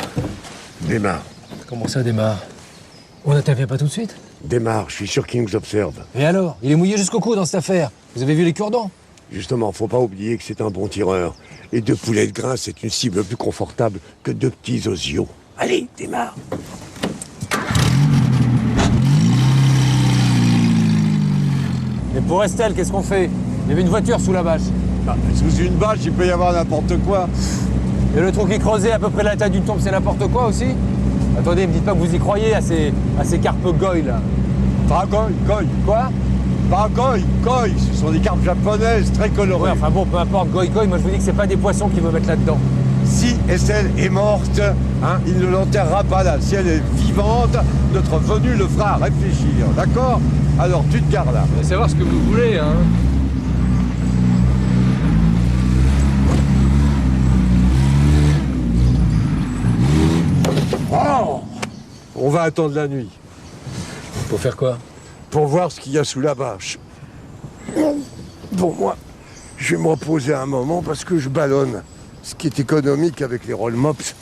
Démarre. Comment ça, démarre? On n'intervient pas tout de suite? Démarre, je suis sûr qu'il nous observe. Et alors? Il est mouillé jusqu'au cou dans cette affaire. Vous avez vu les cure-dents? Justement, faut pas oublier que c'est un bon tireur. Et deux poulets de grain, c'est une cible plus confortable que deux petits osios. Allez, démarre. Et pour Estelle, qu'est-ce qu'on fait? Il y avait une voiture sous la bâche. Sous une bâche, il peut y avoir n'importe quoi. Et le trou qui creusait à peu près la taille d'une tombe, c'est n'importe quoi aussi? Attendez, me dites pas que vous y croyez à ces carpes goy, là. Pas goy, goy. Quoi? Pas goy, goy. Ce sont des carpes japonaises très colorées. Ouais, enfin bon, peu importe, goy, moi je vous dis que c'est pas des poissons qui me mettent là-dedans. Si Estelle est morte, il ne l'enterrera pas là. Si elle est vivante, notre venue le fera réfléchir, d'accord? Alors tu te gares là. Vous allez savoir ce que vous voulez, hein. Oh! On va attendre la nuit. Pour faire quoi? Pour voir ce qu'il y a sous la bâche. Bon, moi, je vais me reposer un moment parce que je ballonne. Ce qui est économique avec les roll mops,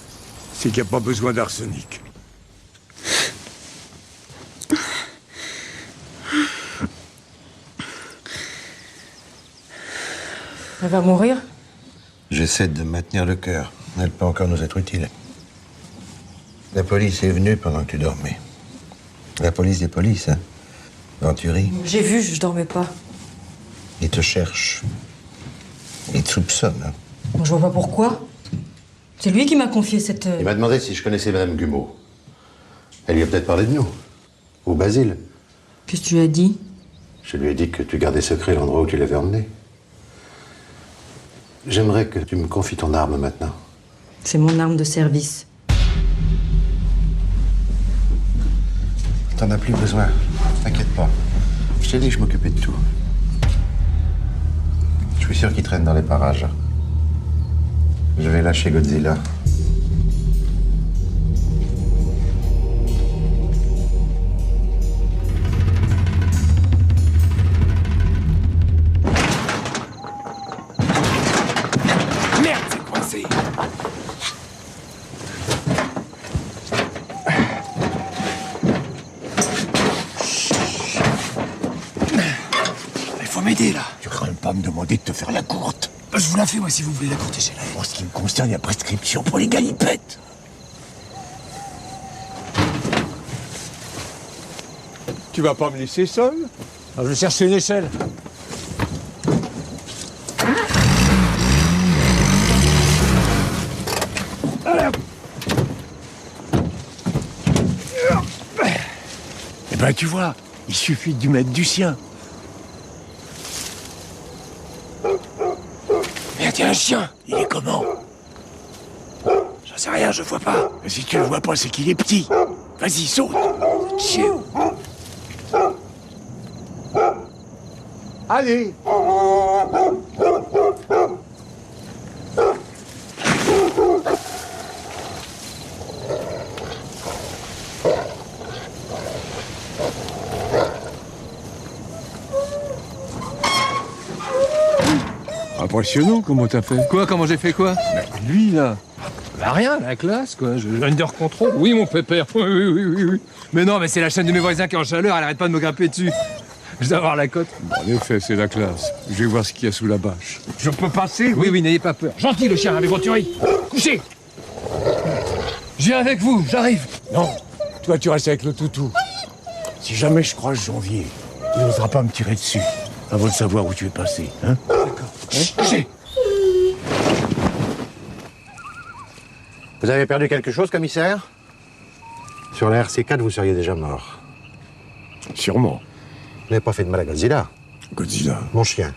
c'est qu'il n'y a pas besoin d'arsenic. Elle va mourir? J'essaie de maintenir le cœur. Elle peut encore nous être utile. La police est venue pendant que tu dormais. La police des polices, hein. Venturi. J'ai vu, je dormais pas. Ils te cherchent. Ils te soupçonnent. Hein. Bon, je vois pas pourquoi. C'est lui qui m'a confié cette... Il m'a demandé si je connaissais Madame Gumeau. Elle lui a peut-être parlé de nous. Ou Basile. Qu'est-ce que tu lui as dit? Je lui ai dit que tu gardais secret l'endroit où tu l'avais emmené. J'aimerais que tu me confies ton arme maintenant. C'est mon arme de service. T'en as plus besoin. T'inquiète pas. Je t'ai dit que je m'occupais de tout. Je suis sûr qu'il traîne dans les parages. Je vais lâcher Godzilla. m'aider, là. Tu crains pas me demander de te faire la courte? Je vous la fais, moi, si vous voulez la courte échelle. En ce qui me concerne, il y a prescription pour les galipettes. Tu vas pas me laisser seul? Je vais chercher une échelle. Eh ben, tu vois, il suffit de lui mettre du sien. Merde, il y a un chien. Il est comment? J'en sais rien, je vois pas. Mais si tu le vois pas, c'est qu'il est petit. Vas-y, saute. Chien. Allez. Impressionnant, comment t'as fait? Quoi? Comment j'ai fait quoi? Lui, là. Bah rien, la classe, quoi. Under control. Oui, mon pépère. Oui. Mais non, mais c'est la chaîne de mes voisins qui est en chaleur, elle arrête pas de me grimper dessus. Je dois avoir la cote. En effet, c'est la classe. Je vais voir ce qu'il y a sous la bâche. Je peux passer? Oui, n'ayez pas peur. Gentil, le chien, avec votre tuerie. Couchez. Je viens avec vous, j'arrive. Non, toi, tu restes avec le toutou. Si jamais je croise Janvier, il n'osera pas me tirer dessus. Avant de savoir où tu es passé, hein? D'accord. Couchez. Vous avez perdu quelque chose, commissaire? Sur la RC4, vous seriez déjà mort. Sûrement. Vous n'avez pas fait de mal à Godzilla? Godzilla? Mon chien.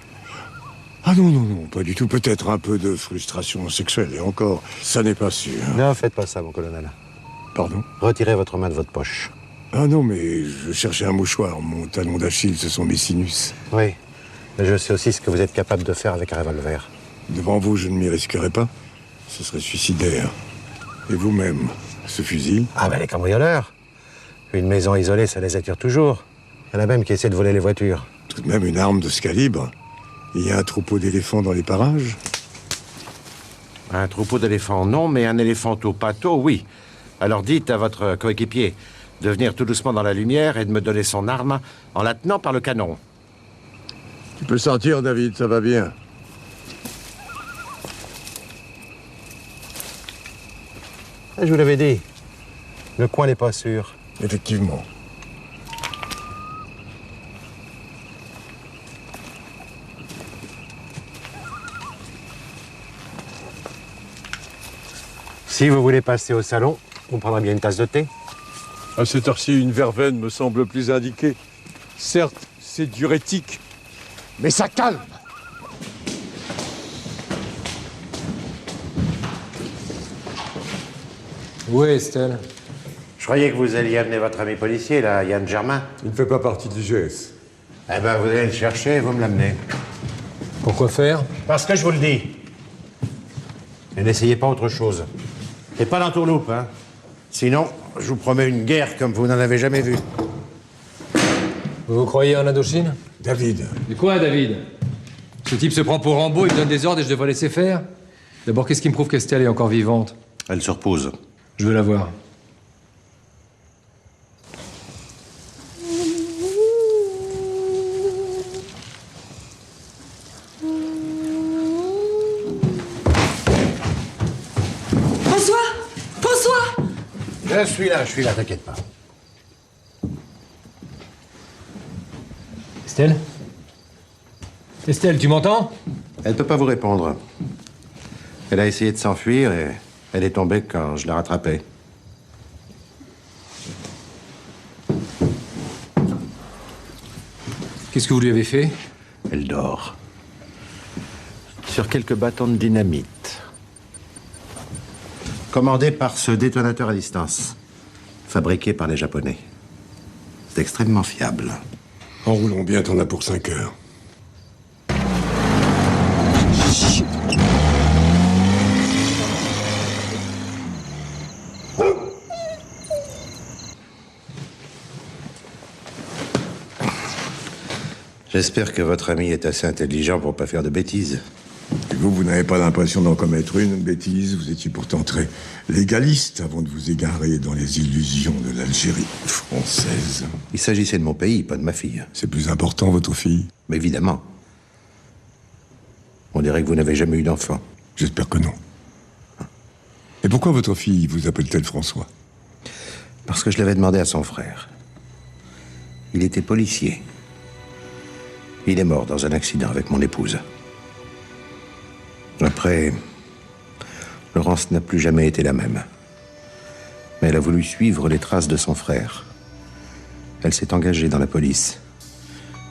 Ah non, pas du tout. Peut-être un peu de frustration sexuelle, et encore, ça n'est pas sûr. Non, faites pas ça, mon colonel. Pardon? Retirez votre main de votre poche. Ah non, mais je cherchais un mouchoir. Mon talon d'Achille, ce sont mes sinus. Oui, mais je sais aussi ce que vous êtes capable de faire avec un revolver. Devant vous, je ne m'y risquerais pas. Ce serait suicidaire. Et vous-même, ce fusil? Ah ben les cambrioleurs. Une maison isolée, ça les attire toujours. Il y en a même qui essaient de voler les voitures. Tout de même une arme de ce calibre. Il y a un troupeau d'éléphants dans les parages? Un troupeau d'éléphants, non, mais un éléphanto pato, oui. Alors dites à votre coéquipier de venir tout doucement dans la lumière et de me donner son arme en la tenant par le canon. Tu peux sortir, David, ça va bien. Je vous l'avais dit, le coin n'est pas sûr. Effectivement. Si vous voulez passer au salon, vous prendrez bien une tasse de thé. À cette heure-ci, une verveine me semble plus indiquée. Certes, c'est diurétique, mais ça calme. Où est Estelle? Je croyais que vous alliez amener votre ami policier, là, Yann Germain. Il ne fait pas partie de l'IGS. Eh ben, vous allez le chercher et vous me l'amenez. Pourquoi faire? Parce que je vous le dis. Et n'essayez pas autre chose. Et pas d'entourloupe, hein. Sinon, je vous promets une guerre comme vous n'en avez jamais vu. Vous croyez en Indochine? David. Mais quoi, David? Ce type se prend pour Rambo, il me donne des ordres et je devrais laisser faire? D'abord, qu'est-ce qui me prouve qu'Estelle est encore vivante? Elle se repose. Je veux la voir. Je suis là, t'inquiète pas. Estelle? Estelle, tu m'entends? Elle peut pas vous répondre. Elle a essayé de s'enfuir et elle est tombée quand je la rattrapais. Qu'est-ce que vous lui avez fait? Elle dort. Sur quelques bâtons de dynamite. Commandé par ce détonateur à distance. Fabriqué par les Japonais. C'est extrêmement fiable. Enroulons bien, t'en as pour 5 heures. J'espère que votre ami est assez intelligent pour pas faire de bêtises. Et vous n'avez pas l'impression d'en commettre une bêtise. Vous étiez pourtant très légaliste avant de vous égarer dans les illusions de l'Algérie française. Il s'agissait de mon pays, pas de ma fille. C'est plus important, votre fille? Mais évidemment. On dirait que vous n'avez jamais eu d'enfant. J'espère que non. Et pourquoi votre fille vous appelle-t-elle François? Parce que je l'avais demandé à son frère. Il était policier. Il est mort dans un accident avec mon épouse. Après, Laurence n'a plus jamais été la même. Mais elle a voulu suivre les traces de son frère. Elle s'est engagée dans la police.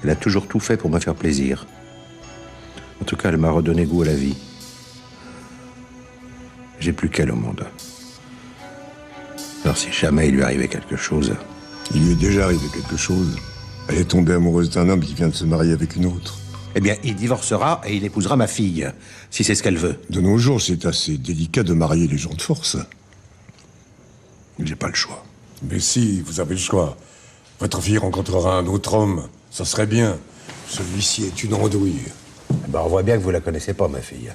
Elle a toujours tout fait pour me faire plaisir. En tout cas, elle m'a redonné goût à la vie. J'ai plus qu'elle au monde. Alors si jamais il lui arrivait quelque chose... Il lui est déjà arrivé quelque chose. Elle est tombée amoureuse d'un homme qui vient de se marier avec une autre. Eh bien, il divorcera et il épousera ma fille, si c'est ce qu'elle veut. De nos jours, c'est assez délicat de marier les gens de force. J'ai pas le choix. Mais si, vous avez le choix. Votre fille rencontrera un autre homme. Ça serait bien. Celui-ci est une andouille. Eh ben, on voit bien que vous la connaissez pas, ma fille.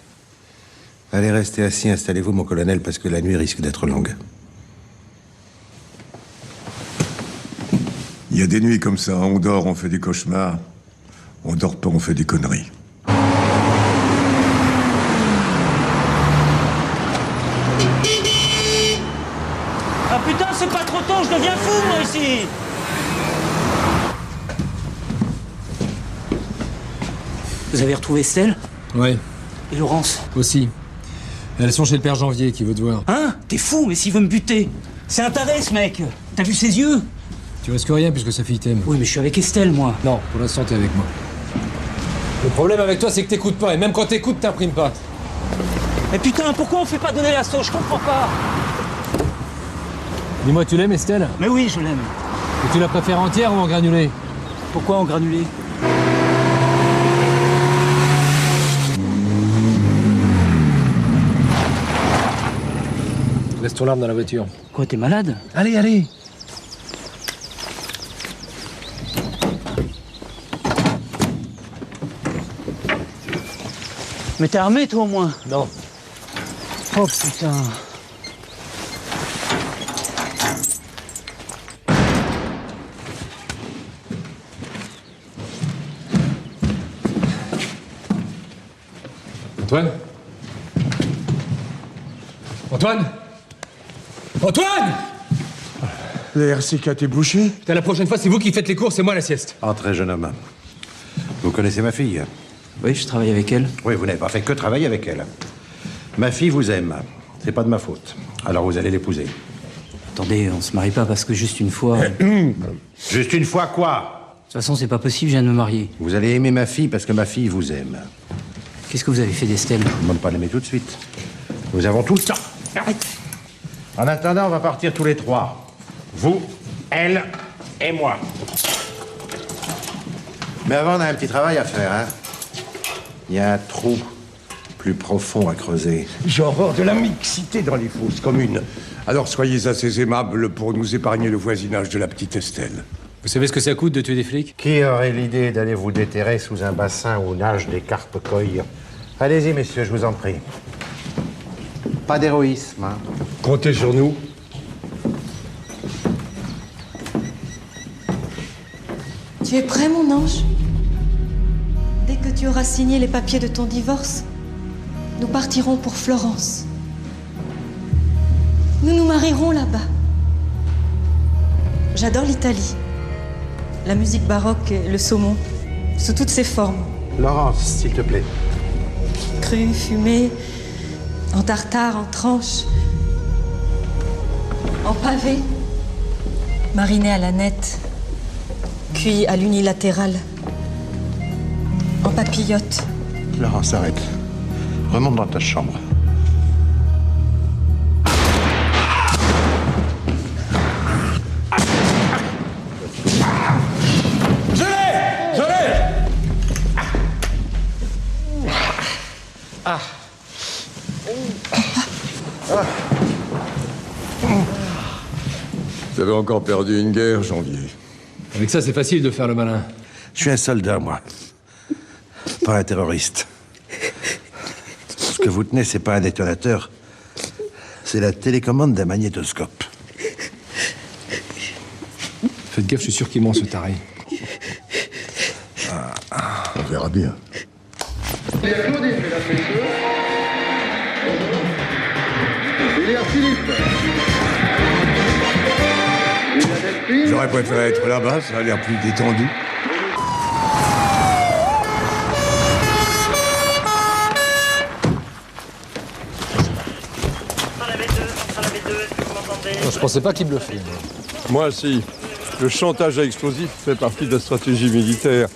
Allez, restez assis, installez-vous, mon colonel, parce que la nuit risque d'être longue. Il y a des nuits comme ça, on dort, on fait des cauchemars. On dort pas, on fait des conneries. Ah putain, c'est pas trop tôt, je deviens fou, moi, ici. Vous avez retrouvé Estelle? Ouais. Et Laurence? Aussi. Elles sont chez le père Janvier qui veut te voir. Hein? T'es fou, mais s'il veut me buter. C'est un taré, ce mec. T'as vu ses yeux? Tu risques rien puisque sa fille t'aime. Oui, mais je suis avec Estelle, moi. Non, pour l'instant, t'es avec moi. Le problème avec toi, c'est que t'écoutes pas. Et même quand t'écoutes, t'imprimes pas. Mais putain, pourquoi on fait pas donner la sauce? Je comprends pas. Dis-moi, tu l'aimes, Estelle? Mais oui, je l'aime. Et tu la préfères entière ou en granulé? Pourquoi en granulé? Laisse ton arme dans la voiture. Quoi, t'es malade? Allez, allez! Mais t'es armé, toi, au moins? Non. Oh, putain. Antoine? Antoine? Antoine! La RC4 est bouchée? Putain, la prochaine fois, c'est vous qui faites les courses, c'est moi la sieste. Entrez, jeune homme. Vous connaissez ma fille? Oui, je travaille avec elle. Oui, vous n'avez pas fait que travailler avec elle. Ma fille vous aime. C'est pas de ma faute. Alors vous allez l'épouser. Attendez, on se marie pas parce que juste une fois... Juste une fois quoi? De toute façon, c'est pas possible, je viens de me marier. Vous allez aimer ma fille parce que ma fille vous aime. Qu'est-ce que vous avez fait d'Estelle? Je ne demande pas l'aimer tout de suite. Nous avons tout le temps. Arrête. En attendant, on va partir tous les trois. Vous, elle et moi. Mais avant, on a un petit travail à faire, hein. Il y a un trou plus profond à creuser. J'ai horreur de la mixité dans les fosses communes. Alors soyez assez aimables pour nous épargner le voisinage de la petite Estelle. Vous savez ce que ça coûte de tuer des flics? Qui aurait l'idée d'aller vous déterrer sous un bassin où nagent des carpe-coilles? Allez-y, messieurs, je vous en prie. Pas d'héroïsme, hein. Comptez sur nous. Tu es prêt, mon ange? Dès que tu auras signé les papiers de ton divorce, nous partirons pour Florence. Nous nous marierons là-bas. J'adore l'Italie. La musique baroque et le saumon, sous toutes ses formes. Laurence, s'il te plaît. Cru, fumé, en tartare, en tranche, en pavé, mariné à la nette, cuit à l'unilatéral, en papillote. Laurence, arrête. Remonte dans ta chambre. Ah. Vous avez encore perdu une guerre, Janvier. Avec ça, c'est facile de faire le malin. Je suis un soldat, moi. Pas un terroriste. Ce que vous tenez, c'est pas un détonateur. C'est la télécommande d'un magnétoscope. Faites gaffe, je suis sûr qu'il ment, ce taré. On verra bien. Il y a Claudine, mesdames, messieurs. Il y a Philippe. Il y a Delphine. J'aurais préféré être là-bas, ça a l'air plus détendu. Non, je pensais pas qu'il bluffait. Moi, si. Le chantage à explosifs fait partie de la stratégie militaire.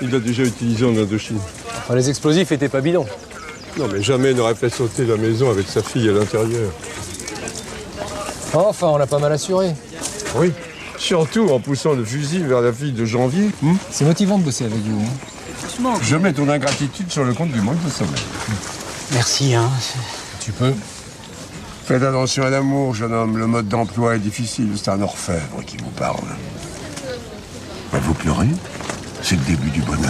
Il l'a déjà utilisé en Indochine. Enfin, les explosifs étaient pas bidons. Non, mais jamais n'aurait fait sauter la maison avec sa fille à l'intérieur. Enfin, on l'a pas mal assuré. Oui. Surtout en poussant le fusil vers la fille de Janvier. C'est motivant de bosser avec vous. Hein. Je mets ton ingratitude sur le compte du manque de sommeil. Merci, hein. Tu peux. Faites attention à l'amour, jeune homme. Le mode d'emploi est difficile. C'est un orfèvre qui vous parle. Vous pleurez? C'est le début du bonheur.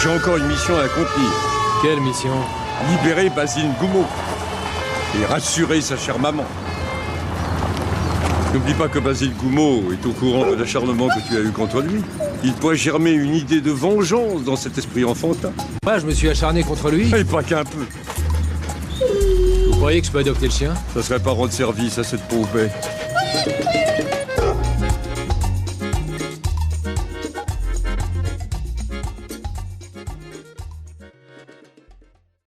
J'ai encore une mission à accomplir. Quelle mission? Libérer Basile Goumeau et rassurer sa chère maman. N'oublie pas que Basile Goumeau est au courant de l'acharnement que tu as eu contre lui. Il pourrait germer une idée de vengeance dans cet esprit enfantin. Ouais, je me suis acharné contre lui. Et pas qu'un peu. Vous croyez que je peux adopter le chien? Ça serait pas rendre service à cette pauvre bête.